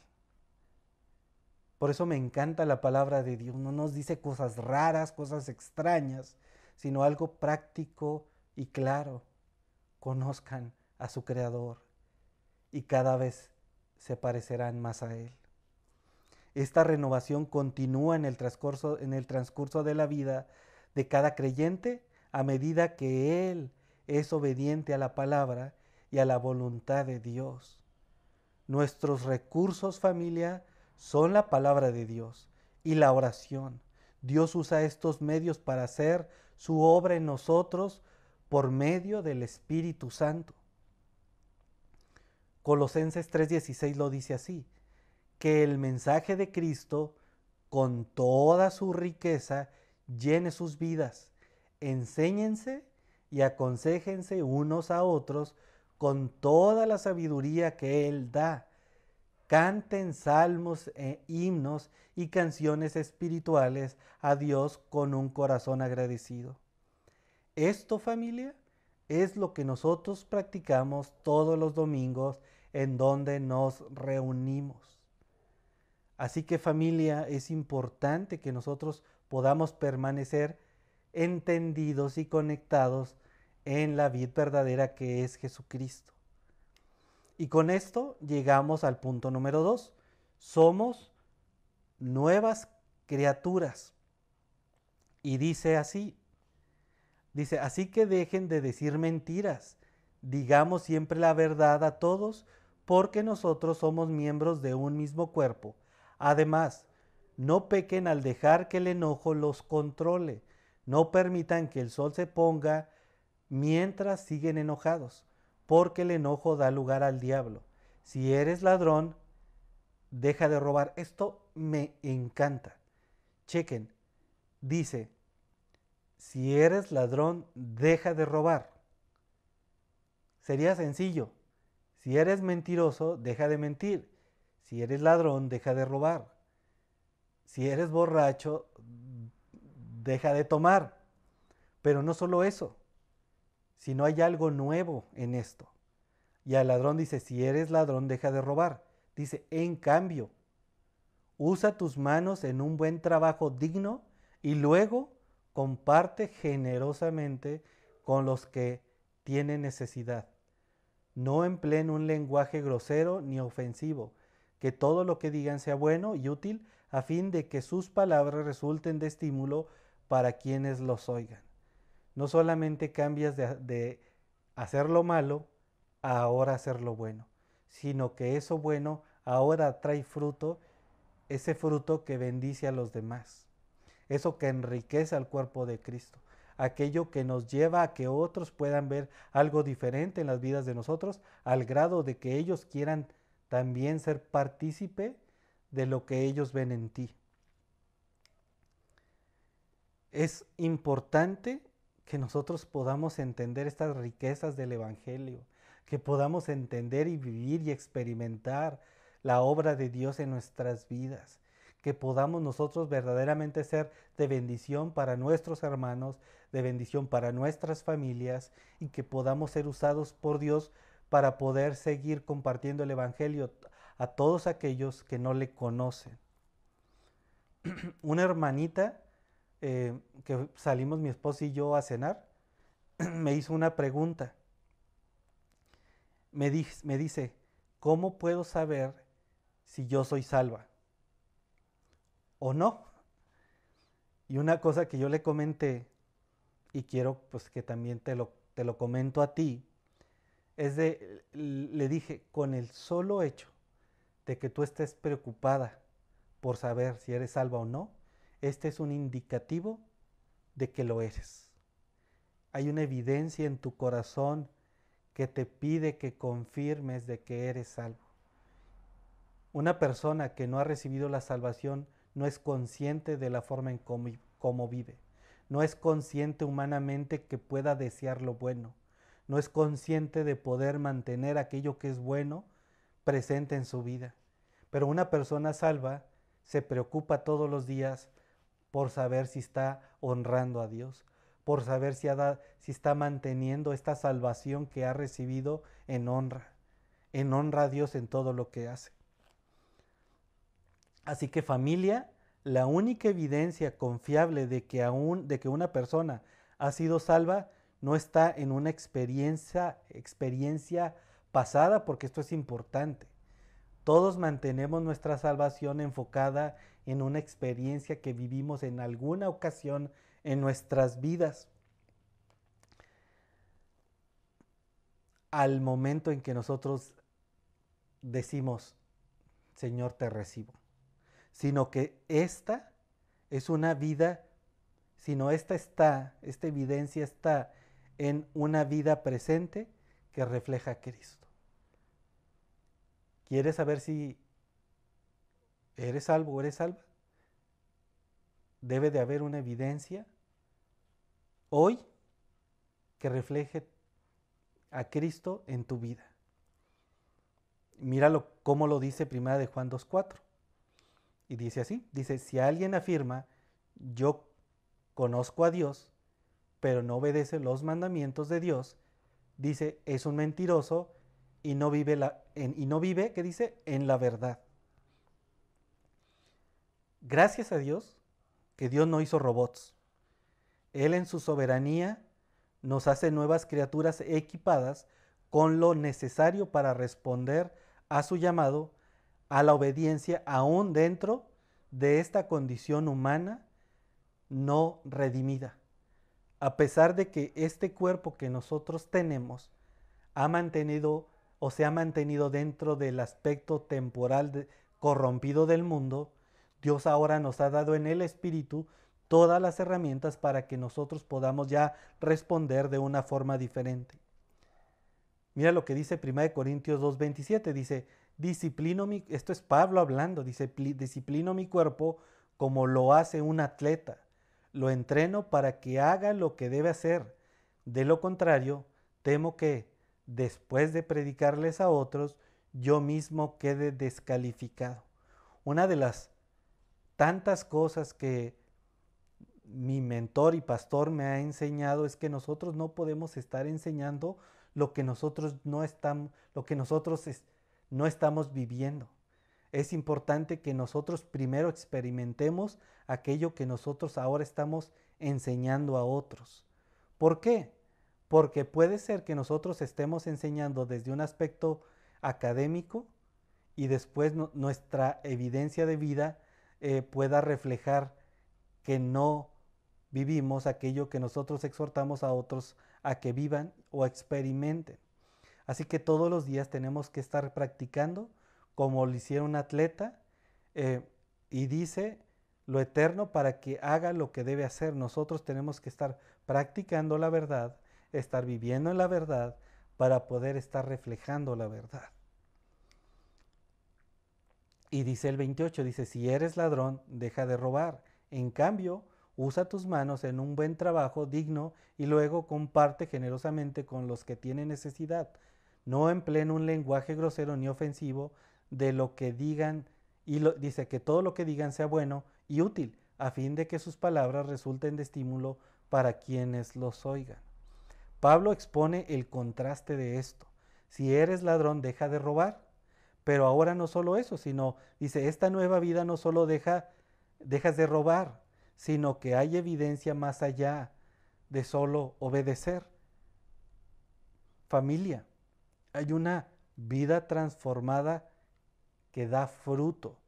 Por eso me encanta la palabra de Dios. No nos dice cosas raras, cosas extrañas, sino algo práctico y claro. Conozcan a su Creador y cada vez se parecerán más a Él. Esta renovación continúa en el transcurso de la vida de cada creyente a medida que él es obediente a la palabra y a la voluntad de Dios. Nuestros recursos, familia, son la palabra de Dios y la oración. Dios usa estos medios para hacer su obra en nosotros por medio del Espíritu Santo. Colosenses 3:16 lo dice así: que el mensaje de Cristo, con toda su riqueza, llene sus vidas. Enséñense y aconséjense unos a otros con toda la sabiduría que Él da. canten salmos, himnos y canciones espirituales a Dios con un corazón agradecido. Esto, familia, es lo que nosotros practicamos todos los domingos en donde nos reunimos. Así que, familia, es importante que nosotros podamos permanecer entendidos y conectados en la vid verdadera que es Jesucristo. Y con esto llegamos al punto número 2. Somos nuevas criaturas. Y dice así, así que dejen de decir mentiras, digamos siempre la verdad a todos, porque nosotros somos miembros de un mismo cuerpo. Además, no pequen al dejar que el enojo los controle, no permitan que el sol se ponga mientras siguen enojados, porque el enojo da lugar al diablo. Si eres ladrón, deja de robar. Esto me encanta. Chequen, dice, si eres ladrón, deja de robar. Sería sencillo. Si eres mentiroso, deja de mentir. Si eres ladrón, deja de robar. Si eres borracho, deja de tomar. Pero no solo eso, sino hay algo nuevo en esto. Y al ladrón dice, si eres ladrón, deja de robar. Dice, en cambio, usa tus manos en un buen trabajo digno y luego comparte generosamente con los que tienen necesidad. No empleen un lenguaje grosero ni ofensivo, que todo lo que digan sea bueno y útil a fin de que sus palabras resulten de estímulo para quienes los oigan. No solamente cambias de hacer lo malo a ahora hacer lo bueno, sino que eso bueno ahora trae fruto, ese fruto que bendice a los demás, eso que enriquece al cuerpo de Cristo, aquello que nos lleva a que otros puedan ver algo diferente en las vidas de nosotros, al grado de que ellos quieran también ser partícipe de lo que ellos ven en ti. Es importante que nosotros podamos entender estas riquezas del Evangelio, que podamos entender y vivir y experimentar la obra de Dios en nuestras vidas, que podamos nosotros verdaderamente ser de bendición para nuestros hermanos, de bendición para nuestras familias y que podamos ser usados por Dios para poder seguir compartiendo el Evangelio a todos aquellos que no le conocen. Una hermanita que salimos mi esposa y yo a cenar, me hizo una pregunta. Me dice, ¿cómo puedo saber si yo soy salva o no? Y una cosa que yo le comenté, y quiero pues que también te lo comento a ti, le dije, con el solo hecho de que tú estés preocupada por saber si eres salva o no, este es un indicativo de que lo eres. Hay una evidencia en tu corazón que te pide que confirmes de que eres salvo. Una persona que no ha recibido la salvación no es consciente de la forma en cómo vive. No es consciente humanamente que pueda desear lo bueno. No es consciente de poder mantener aquello que es bueno presente en su vida. Pero una persona salva se preocupa todos los días por saber si está honrando a Dios, por saber si está manteniendo esta salvación que ha recibido en honra a Dios en todo lo que hace. Así que familia, la única evidencia confiable de que una persona ha sido salva no está en una experiencia pasada, porque esto es importante. Todos mantenemos nuestra salvación enfocada en una experiencia que vivimos en alguna ocasión en nuestras vidas. Al momento en que nosotros decimos, Señor, te recibo. Sino que esta es una vida, esta evidencia está en una vida presente que refleja a Cristo. ¿Quieres saber si eres salvo o eres salva? Debe de haber una evidencia hoy que refleje a Cristo en tu vida. Míralo cómo lo dice Primera de Juan 2:4. Y dice así, dice, si alguien afirma, yo conozco a Dios, pero no obedece los mandamientos de Dios, dice, es un mentiroso y no vive, ¿qué dice? En la verdad. Gracias a Dios que Dios no hizo robots. Él en su soberanía nos hace nuevas criaturas equipadas con lo necesario para responder a su llamado, a la obediencia, aún dentro de esta condición humana no redimida. A pesar de que este cuerpo que nosotros tenemos ha mantenido o se ha mantenido dentro del aspecto temporal corrompido del mundo, Dios ahora nos ha dado en el Espíritu todas las herramientas para que nosotros podamos ya responder de una forma diferente. Mira lo que dice 1 Corintios 2:27, dice, esto es Pablo hablando, dice, disciplino mi cuerpo como lo hace un atleta, lo entreno para que haga lo que debe hacer, de lo contrario, temo que, después de predicarles a otros, yo mismo quede descalificado. Una de las tantas cosas que mi mentor y pastor me ha enseñado es que nosotros no podemos estar enseñando lo que nosotros no estamos, no estamos viviendo. Es importante que nosotros primero experimentemos aquello que nosotros ahora estamos enseñando a otros. ¿Por qué? Porque puede ser que nosotros estemos enseñando desde un aspecto académico y después nuestra evidencia de vida pueda reflejar que no vivimos aquello que nosotros exhortamos a otros a que vivan o experimenten. Así que todos los días tenemos que estar practicando como lo hiciera un atleta y dice lo eterno para que haga lo que debe hacer. Nosotros tenemos que estar practicando la verdad, estar viviendo en la verdad para poder estar reflejando la verdad. Y dice el 28, dice, si eres ladrón, deja de robar. En cambio, usa tus manos en un buen trabajo digno y luego comparte generosamente con los que tienen necesidad. No empleen un lenguaje grosero ni ofensivo de lo que digan, y dice que todo lo que digan sea bueno y útil, a fin de que sus palabras resulten de estímulo para quienes los oigan. Pablo expone el contraste de esto. Si eres ladrón, deja de robar. Pero ahora no solo eso, sino, dice, esta nueva vida no solo dejas de robar, sino que hay evidencia más allá de solo obedecer. Familia, hay una vida transformada que da fruto.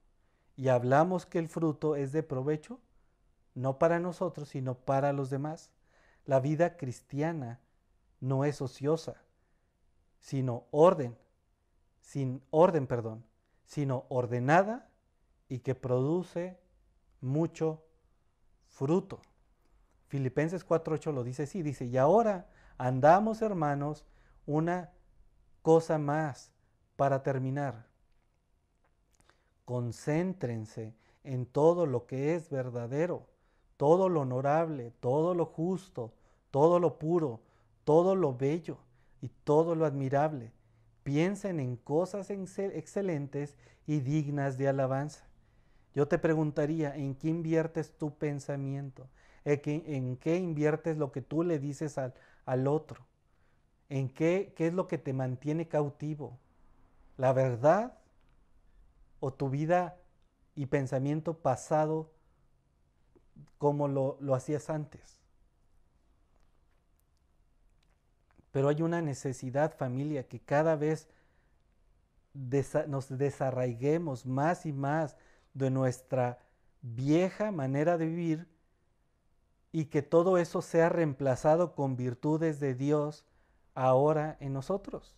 Y hablamos que el fruto es de provecho, no para nosotros, sino para los demás. La vida cristiana no es ociosa, sino sino ordenada y que produce mucho fruto. Filipenses 4:8 lo dice así, dice, y ahora andamos, hermanos, una cosa más para terminar. Concéntrense en todo lo que es verdadero, todo lo honorable, todo lo justo, todo lo puro, todo lo bello y todo lo admirable. Piensen en cosas excelentes y dignas de alabanza. Yo te preguntaría, ¿en qué inviertes tu pensamiento? ¿En qué inviertes lo que tú le dices al otro? ¿En qué es lo que te mantiene cautivo? ¿La verdad o tu vida y pensamiento pasado como lo hacías antes? Pero hay una necesidad, familia, que cada vez nos desarraiguemos más y más de nuestra vieja manera de vivir y que todo eso sea reemplazado con virtudes de Dios ahora en nosotros.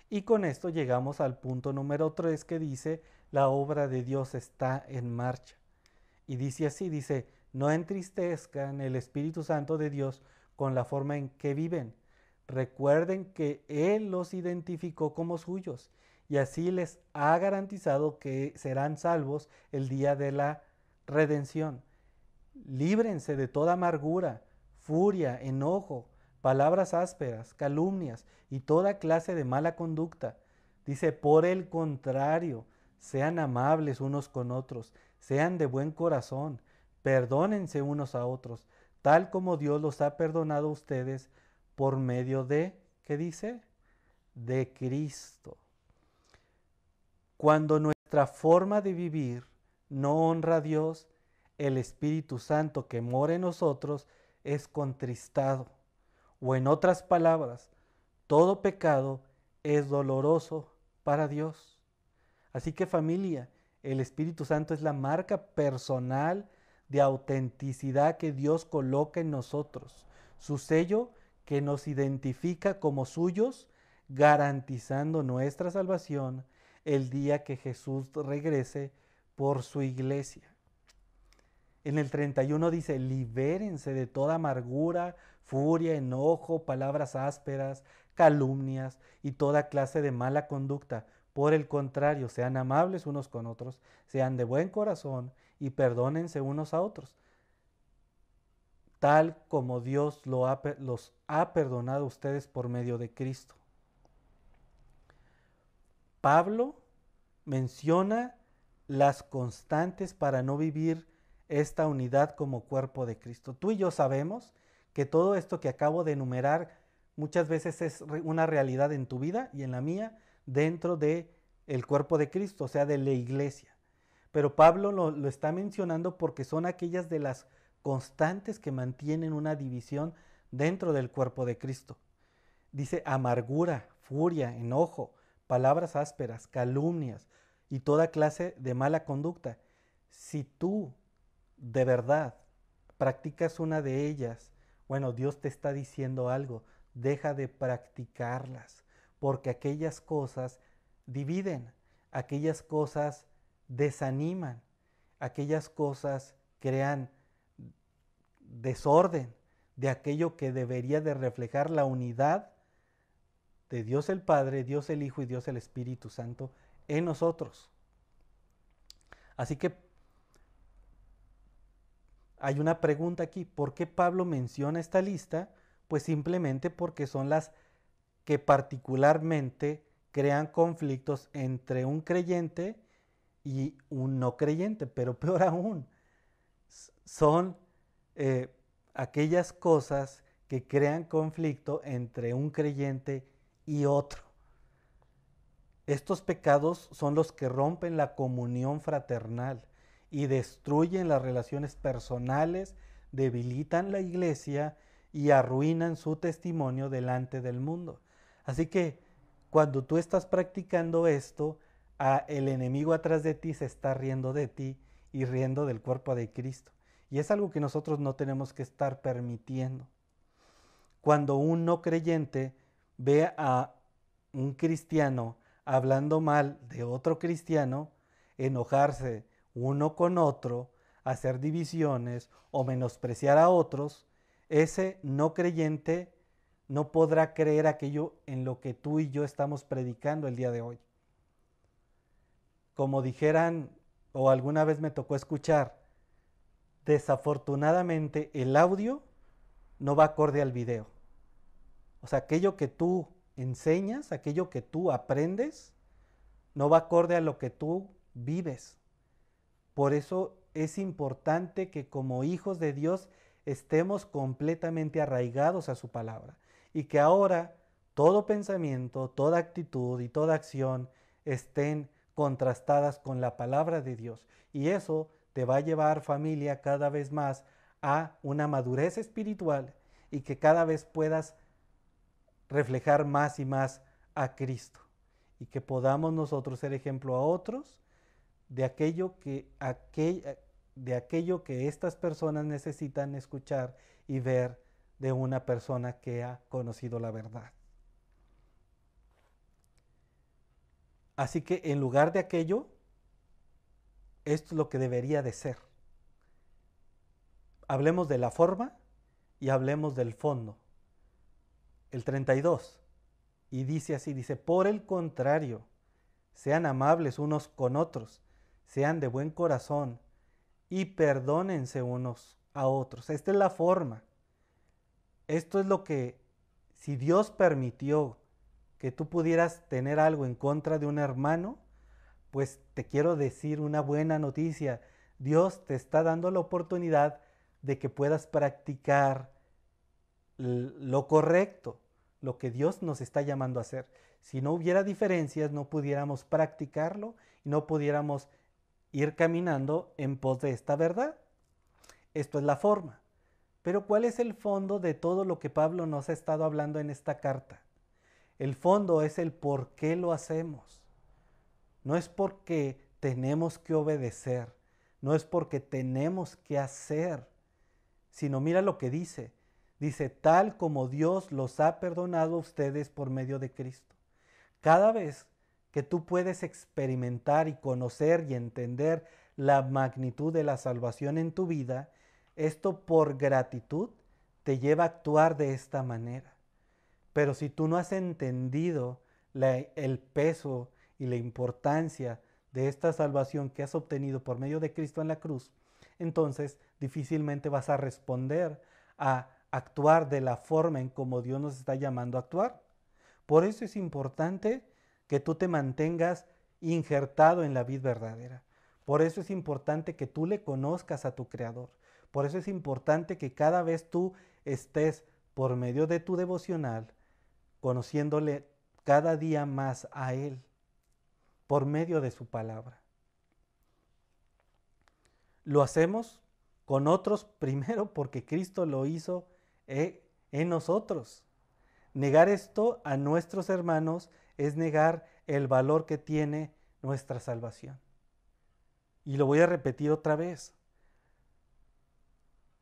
Y con esto llegamos al punto número 3 que dice, la obra de Dios está en marcha. Y dice así, dice, no entristezcan el Espíritu Santo de Dios con la forma en que viven. Recuerden que Él los identificó como suyos y así les ha garantizado que serán salvos el día de la redención. Líbrense de toda amargura, furia, enojo, palabras ásperas, calumnias y toda clase de mala conducta. Dice, por el contrario, sean amables unos con otros, sean de buen corazón, perdónense unos a otros, tal como Dios los ha perdonado a ustedes por medio de, ¿qué dice? De Cristo. Cuando nuestra forma de vivir no honra a Dios, el Espíritu Santo que mora en nosotros es contristado. O en otras palabras, todo pecado es doloroso para Dios. Así que familia, el Espíritu Santo es la marca personal de autenticidad que Dios coloca en nosotros, su sello que nos identifica como suyos, garantizando nuestra salvación el día que Jesús regrese por su iglesia. En el 31 dice, libérense de toda amargura, furia, enojo, palabras ásperas, calumnias y toda clase de mala conducta. Por el contrario, sean amables unos con otros, sean de buen corazón y perdónense unos a otros, tal como Dios los ha perdonado a ustedes por medio de Cristo. Pablo menciona las constantes para no vivir esta unidad como cuerpo de Cristo. Tú y yo sabemos que todo esto que acabo de enumerar muchas veces es una realidad en tu vida y en la mía dentro de el cuerpo de Cristo, o sea, de la iglesia. Pero Pablo lo está mencionando porque son aquellas de las constantes que mantienen una división dentro del cuerpo de Cristo. Dice amargura, furia, enojo, palabras ásperas, calumnias y toda clase de mala conducta. Si tú de verdad practicas una de ellas, bueno, Dios te está diciendo algo, deja de practicarlas, porque aquellas cosas dividen, aquellas cosas desaniman, aquellas cosas crean desorden de aquello que debería de reflejar la unidad de Dios el Padre, Dios el Hijo y Dios el Espíritu Santo en nosotros. Así que hay una pregunta aquí, ¿por qué Pablo menciona esta lista? Pues simplemente porque son las que particularmente crean conflictos entre un creyente y un no creyente, pero peor aún, son aquellas cosas que crean conflicto entre un creyente y otro. Estos pecados son los que rompen la comunión fraternal y destruyen las relaciones personales, debilitan la iglesia y arruinan su testimonio delante del mundo. Así que cuando tú estás practicando esto, el enemigo atrás de ti se está riendo de ti y riendo del cuerpo de Cristo. Y es algo que nosotros no tenemos que estar permitiendo. Cuando un no creyente ve a un cristiano hablando mal de otro cristiano, enojarse uno con otro, hacer divisiones o menospreciar a otros, ese no creyente no podrá creer aquello en lo que tú y yo estamos predicando el día de hoy. Como dijeran, o alguna vez me tocó escuchar, desafortunadamente el audio no va acorde al video. O sea, aquello que tú enseñas, aquello que tú aprendes, no va acorde a lo que tú vives. Por eso es importante que como hijos de Dios estemos completamente arraigados a su palabra y que ahora todo pensamiento, toda actitud y toda acción estén contrastadas con la palabra de Dios. Y eso te va a llevar, familia, cada vez más a una madurez espiritual y que cada vez puedas reflejar más y más a Cristo y que podamos nosotros ser ejemplo a otros de aquello que estas personas necesitan escuchar y ver de una persona que ha conocido la verdad. Así que en lugar de aquello, esto es lo que debería de ser. Hablemos de la forma y hablemos del fondo. El 32, y dice así, dice, por el contrario, sean amables unos con otros, sean de buen corazón y perdónense unos a otros. Esta es la forma. Esto es lo que, si Dios permitió que tú pudieras tener algo en contra de un hermano, pues te quiero decir una buena noticia. Dios te está dando la oportunidad de que puedas practicar lo correcto, lo que Dios nos está llamando a hacer. Si no hubiera diferencias, no pudiéramos practicarlo y no pudiéramos ir caminando en pos de esta verdad. Esto es la forma. Pero ¿cuál es el fondo de todo lo que Pablo nos ha estado hablando en esta carta? El fondo es el por qué lo hacemos. No es porque tenemos que obedecer, no es porque tenemos que hacer, sino mira lo que dice. Dice, tal como Dios los ha perdonado a ustedes por medio de Cristo. Cada vez que tú puedes experimentar y conocer y entender la magnitud de la salvación en tu vida, esto por gratitud te lleva a actuar de esta manera. Pero si tú no has entendido el peso y la importancia de esta salvación que has obtenido por medio de Cristo en la cruz, entonces difícilmente vas a responder a actuar de la forma en como Dios nos está llamando a actuar. Por eso es importante que tú te mantengas injertado en la vid verdadera. Por eso es importante que tú le conozcas a tu Creador. Por eso es importante que cada vez tú estés por medio de tu devocional conociéndole cada día más a Él por medio de su palabra. Lo hacemos con otros primero porque Cristo lo hizo en nosotros. Negar esto a nuestros hermanos es negar el valor que tiene nuestra salvación. Y lo voy a repetir otra vez.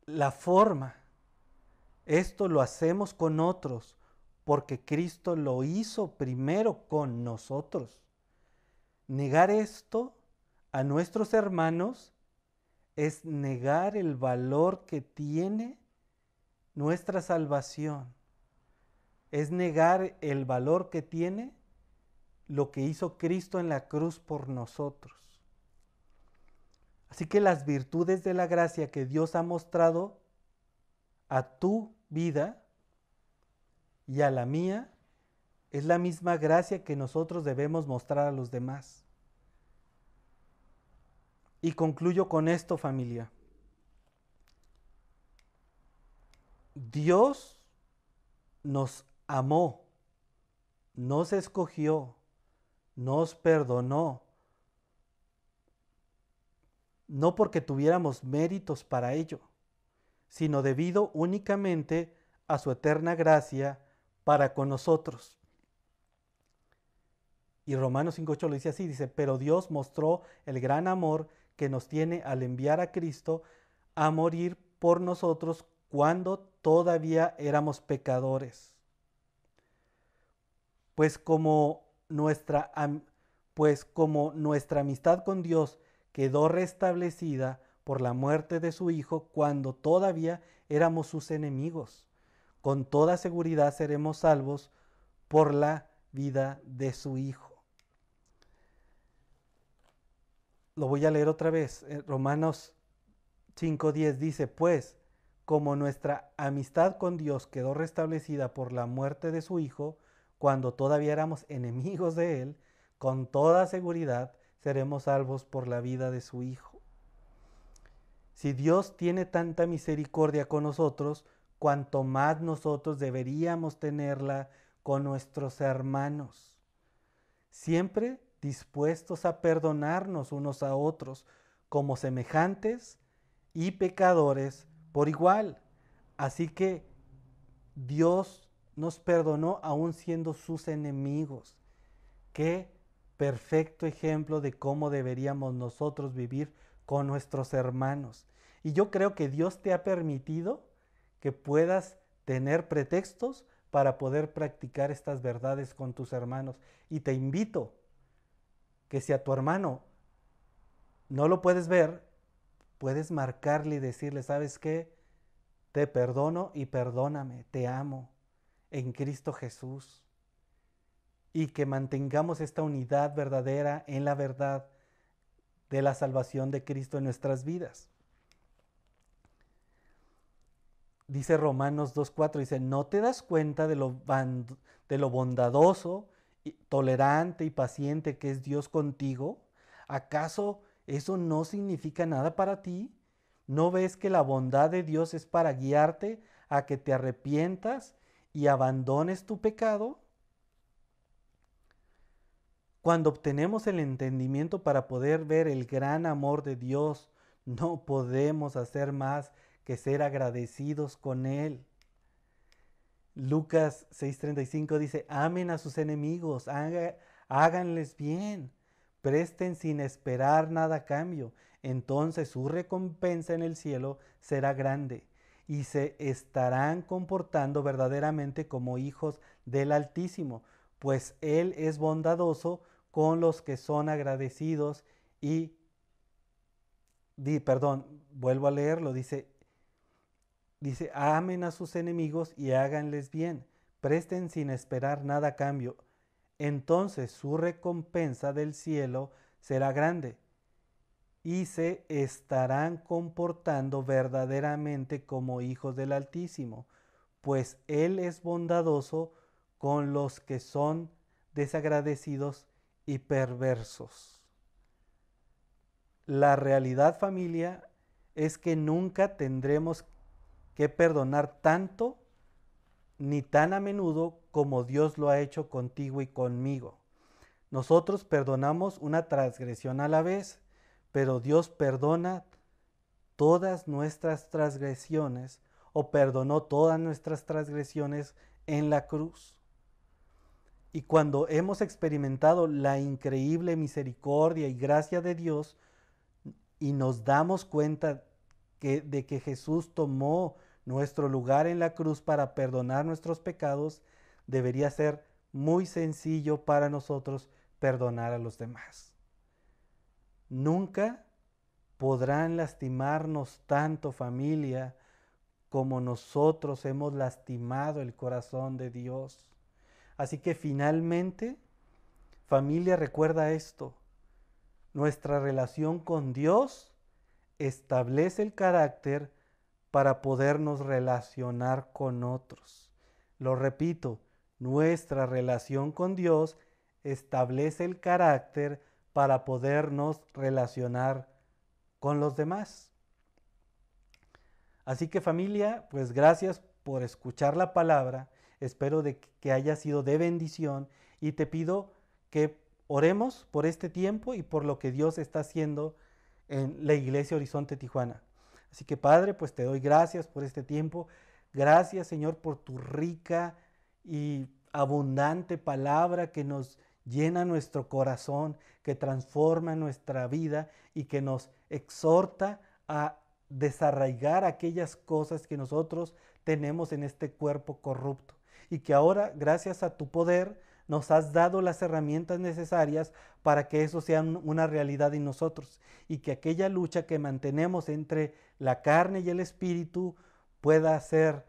La forma, esto lo hacemos con otros porque Cristo lo hizo primero con nosotros. Negar esto a nuestros hermanos es negar el valor que tiene nuestra salvación. Es negar el valor que tiene lo que hizo Cristo en la cruz por nosotros. Así que las virtudes de la gracia que Dios ha mostrado a tu vida y a la mía es la misma gracia que nosotros debemos mostrar a los demás. Y concluyo con esto, familia. Dios nos amó, nos escogió, nos perdonó, no porque tuviéramos méritos para ello, sino debido únicamente a su eterna gracia para con nosotros. Y Romanos 5:8 lo dice así, dice, pero Dios mostró el gran amor que nos tiene al enviar a Cristo a morir por nosotros cuando todavía éramos pecadores. Pues como nuestra amistad con Dios quedó restablecida por la muerte de su Hijo cuando todavía éramos sus enemigos, con toda seguridad seremos salvos por la vida de su Hijo. Lo voy a leer otra vez. Romanos 5:10 dice, pues, como nuestra amistad con Dios quedó restablecida por la muerte de su Hijo, cuando todavía éramos enemigos de Él, con toda seguridad seremos salvos por la vida de su Hijo. Si Dios tiene tanta misericordia con nosotros, cuanto más nosotros deberíamos tenerla con nuestros hermanos. Siempre dispuestos a perdonarnos unos a otros como semejantes y pecadores por igual. Así que Dios nos perdonó aún siendo sus enemigos. Qué perfecto ejemplo de cómo deberíamos nosotros vivir con nuestros hermanos. Y yo creo que Dios te ha permitido que puedas tener pretextos para poder practicar estas verdades con tus hermanos. Y te invito que si a tu hermano no lo puedes ver, puedes marcarle y decirle, ¿sabes qué? Te perdono y perdóname, te amo en Cristo Jesús. Y que mantengamos esta unidad verdadera en la verdad de la salvación de Cristo en nuestras vidas. dice Romanos 2:4, dice, ¿no te das cuenta de lo bondadoso, tolerante y paciente que es Dios contigo? ¿Acaso eso no significa nada para ti? ¿No ves que la bondad de Dios es para guiarte a que te arrepientas y abandones tu pecado? Cuando obtenemos el entendimiento para poder ver el gran amor de Dios, no podemos hacer más que ser agradecidos con Él. Lucas 6:35 dice, amen a sus enemigos, háganles bien, presten sin esperar nada a cambio, entonces su recompensa en el cielo será grande y se estarán comportando verdaderamente como hijos del Altísimo, pues Él es bondadoso con los que son agradecidos y, vuelvo a leerlo, dice, amen a sus enemigos y háganles bien, presten sin esperar nada a cambio, entonces su recompensa del cielo será grande y se estarán comportando verdaderamente como hijos del Altísimo, pues Él es bondadoso con los que son desagradecidos y perversos. La realidad, familia, es que nunca tendremos que perdonar tanto ni tan a menudo como Dios lo ha hecho contigo y conmigo. Nosotros perdonamos una transgresión a la vez, pero Dios perdona todas nuestras transgresiones o perdonó todas nuestras transgresiones en la cruz. Y cuando hemos experimentado la increíble misericordia y gracia de Dios y nos damos cuenta de que Jesús tomó nuestro lugar en la cruz para perdonar nuestros pecados, debería ser muy sencillo para nosotros perdonar a los demás. Nunca podrán lastimarnos tanto, familia, como nosotros hemos lastimado el corazón de Dios. Así que finalmente, familia, recuerda esto. Nuestra relación con Dios establece el carácter para podernos relacionar con otros. Lo repito, nuestra relación con Dios establece el carácter para podernos relacionar con los demás. Así que familia, pues gracias por escuchar la palabra. Espero de que haya sido de bendición y te pido que oremos por este tiempo y por lo que Dios está haciendo en la Iglesia Horizonte Tijuana. Así que Padre, pues te doy gracias por este tiempo. Gracias, Señor, por tu rica y abundante palabra que nos llena nuestro corazón, que transforma nuestra vida y que nos exhorta a desarraigar aquellas cosas que nosotros tenemos en este cuerpo corrupto. Y que ahora, gracias a tu poder, nos has dado las herramientas necesarias para que eso sea una realidad en nosotros y que aquella lucha que mantenemos entre la carne y el espíritu pueda ser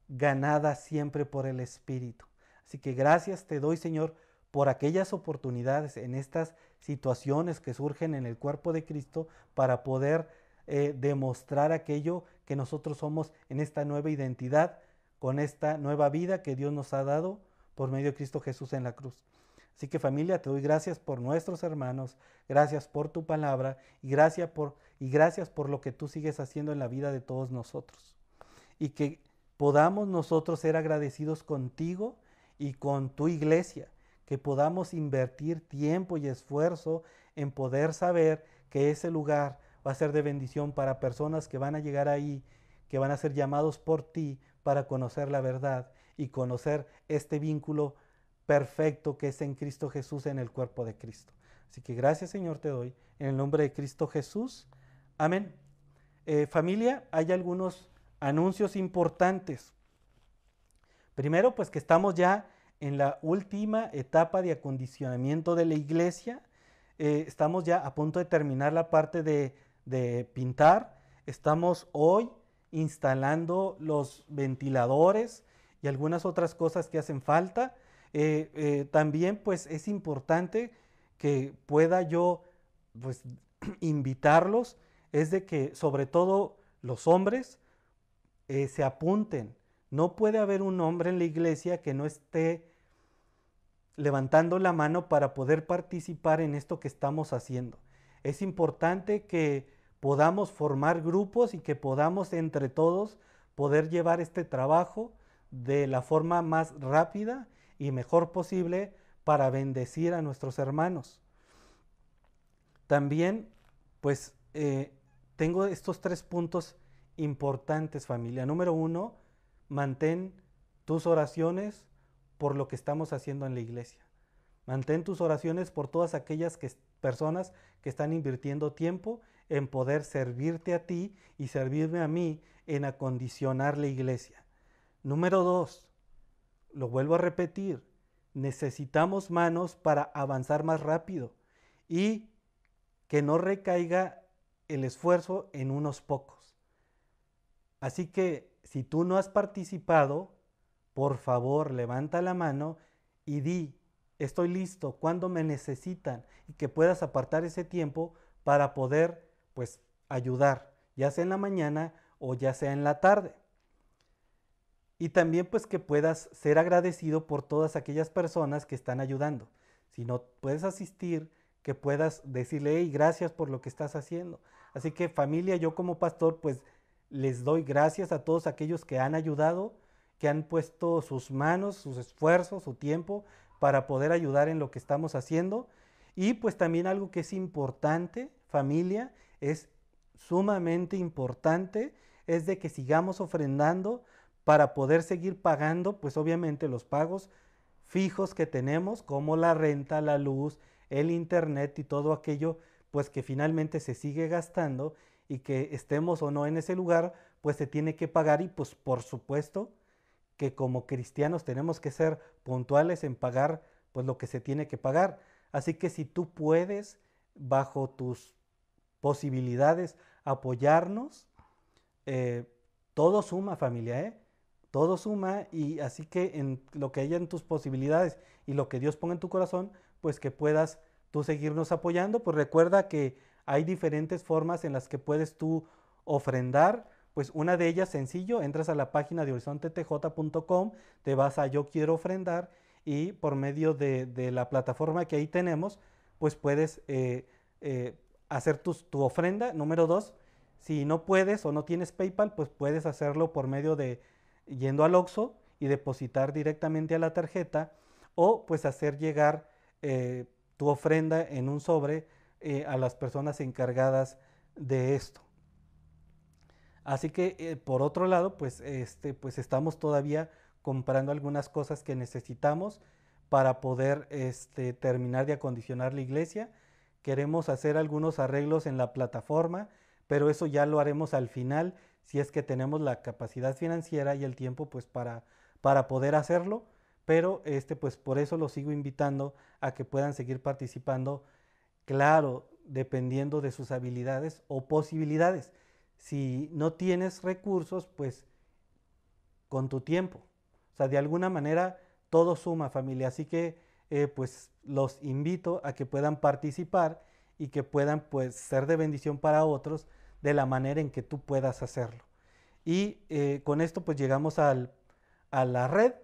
ganada siempre por el espíritu. Así que gracias te doy, Señor, por aquellas oportunidades en estas situaciones que surgen en el cuerpo de Cristo para poder demostrar aquello que nosotros somos en esta nueva identidad, con esta nueva vida que Dios nos ha dado por medio de Cristo Jesús en la cruz. Así que familia, te doy gracias por nuestros hermanos, gracias por tu palabra y gracias por lo que tú sigues haciendo en la vida de todos nosotros. Y que podamos nosotros ser agradecidos contigo y con tu iglesia, que podamos invertir tiempo y esfuerzo en poder saber que ese lugar va a ser de bendición para personas que van a llegar ahí, que van a ser llamados por ti para conocer la verdad y conocer este vínculo perfecto que es en Cristo Jesús, en el cuerpo de Cristo. Así que gracias, Señor, te doy en el nombre de Cristo Jesús. Amén. Familia, hay algunos anuncios importantes. Primero, pues que estamos ya en la última etapa de acondicionamiento de la iglesia. Estamos ya a punto de terminar la parte de pintar. Estamos hoy instalando los ventiladores y algunas otras cosas que hacen falta. También pues es importante que pueda yo pues invitarlos, es de que sobre todo los hombres se apunten. No puede haber un hombre en la iglesia que no esté levantando la mano para poder participar en esto que estamos haciendo. Es importante que podamos formar grupos y que podamos entre todos poder llevar este trabajo de la forma más rápida y mejor posible para bendecir a nuestros hermanos. También, pues, tengo estos 3 puntos importantes, familia. Número 1, mantén tus oraciones por lo que estamos haciendo en la iglesia. Mantén tus oraciones por todas aquellas personas que están invirtiendo tiempo en poder servirte a ti y servirme a mí en acondicionar la iglesia. Número 2, lo vuelvo a repetir, necesitamos manos para avanzar más rápido y que no recaiga el esfuerzo en unos pocos. Así que si tú no has participado, por favor levanta la mano y di, estoy listo, cuando me necesitan, y que puedas apartar ese tiempo para poder pues ayudar, ya sea en la mañana o ya sea en la tarde. Y también pues que puedas ser agradecido por todas aquellas personas que están ayudando. Si no puedes asistir, que puedas decirle, hey, gracias por lo que estás haciendo. Así que familia, yo como pastor pues les doy gracias a todos aquellos que han ayudado, que han puesto sus manos, sus esfuerzos, su tiempo para poder ayudar en lo que estamos haciendo. Y pues también algo que es importante, familia, es sumamente importante, es de que sigamos ofrendando para poder seguir pagando, pues obviamente los pagos fijos que tenemos, como la renta, la luz, el internet y todo aquello, pues que finalmente se sigue gastando y que estemos o no en ese lugar, pues se tiene que pagar y pues por supuesto que como cristianos tenemos que ser puntuales en pagar pues lo que se tiene que pagar. Así que si tú puedes, bajo tus posibilidades, apoyarnos, eh, todo suma, familia, ¿eh? Todo suma, y así que en lo que haya en tus posibilidades y lo que Dios ponga en tu corazón, pues que puedas tú seguirnos apoyando. Pues recuerda que hay diferentes formas en las que puedes tú ofrendar. Pues una de ellas, sencillo, entras a la página de horizontetj.com, te vas a Yo quiero ofrendar y por medio de la plataforma que ahí tenemos, pues puedes hacer tu ofrenda. Número 2, si no puedes o no tienes PayPal, pues puedes hacerlo por medio de yendo al Oxxo y depositar directamente a la tarjeta, o pues hacer llegar tu ofrenda en un sobre a las personas encargadas de esto. Así que por otro lado, pues, pues estamos todavía comprando algunas cosas que necesitamos para poder terminar de acondicionar la iglesia. Queremos hacer algunos arreglos en la plataforma, pero eso ya lo haremos al final, si es que tenemos la capacidad financiera y el tiempo pues para poder hacerlo. Pero pues por eso los sigo invitando a que puedan seguir participando, claro, dependiendo de sus habilidades o posibilidades. Si no tienes recursos, pues con tu tiempo. O sea, de alguna manera todo suma, familia. Así que pues los invito a que puedan participar y que puedan pues ser de bendición para otros de la manera en que tú puedas hacerlo. Y con esto pues llegamos a la red,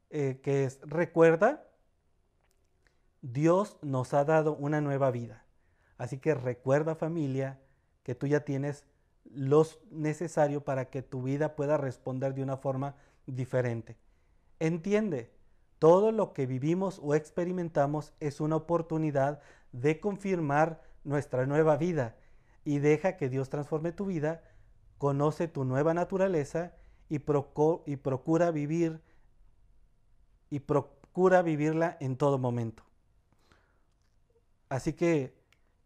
que es, recuerda, Dios nos ha dado una nueva vida. Así que recuerda, familia, que tú ya tienes lo necesario para que tu vida pueda responder de una forma diferente. Entiende, todo lo que vivimos o experimentamos es una oportunidad de confirmar nuestra nueva vida, y deja que Dios transforme tu vida. Conoce tu nueva naturaleza y procura vivirla en todo momento. Así que,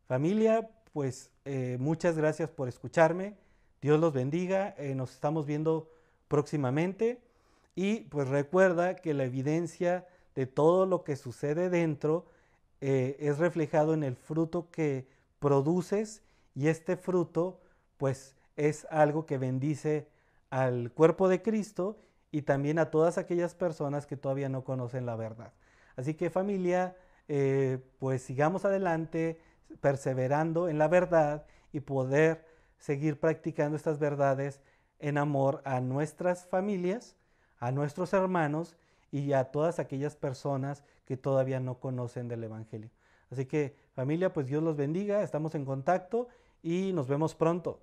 familia, pues muchas gracias por escucharme. Dios los bendiga. Nos estamos viendo próximamente. Y pues recuerda que la evidencia de todo lo que sucede dentro es reflejado en el fruto que produces, y este fruto pues es algo que bendice al cuerpo de Cristo y también a todas aquellas personas que todavía no conocen la verdad. Así que familia, pues sigamos adelante, perseverando en la verdad y poder seguir practicando estas verdades en amor a nuestras familias, a nuestros hermanos y a todas aquellas personas que todavía no conocen del Evangelio. Así que familia, pues Dios los bendiga, estamos en contacto y nos vemos pronto.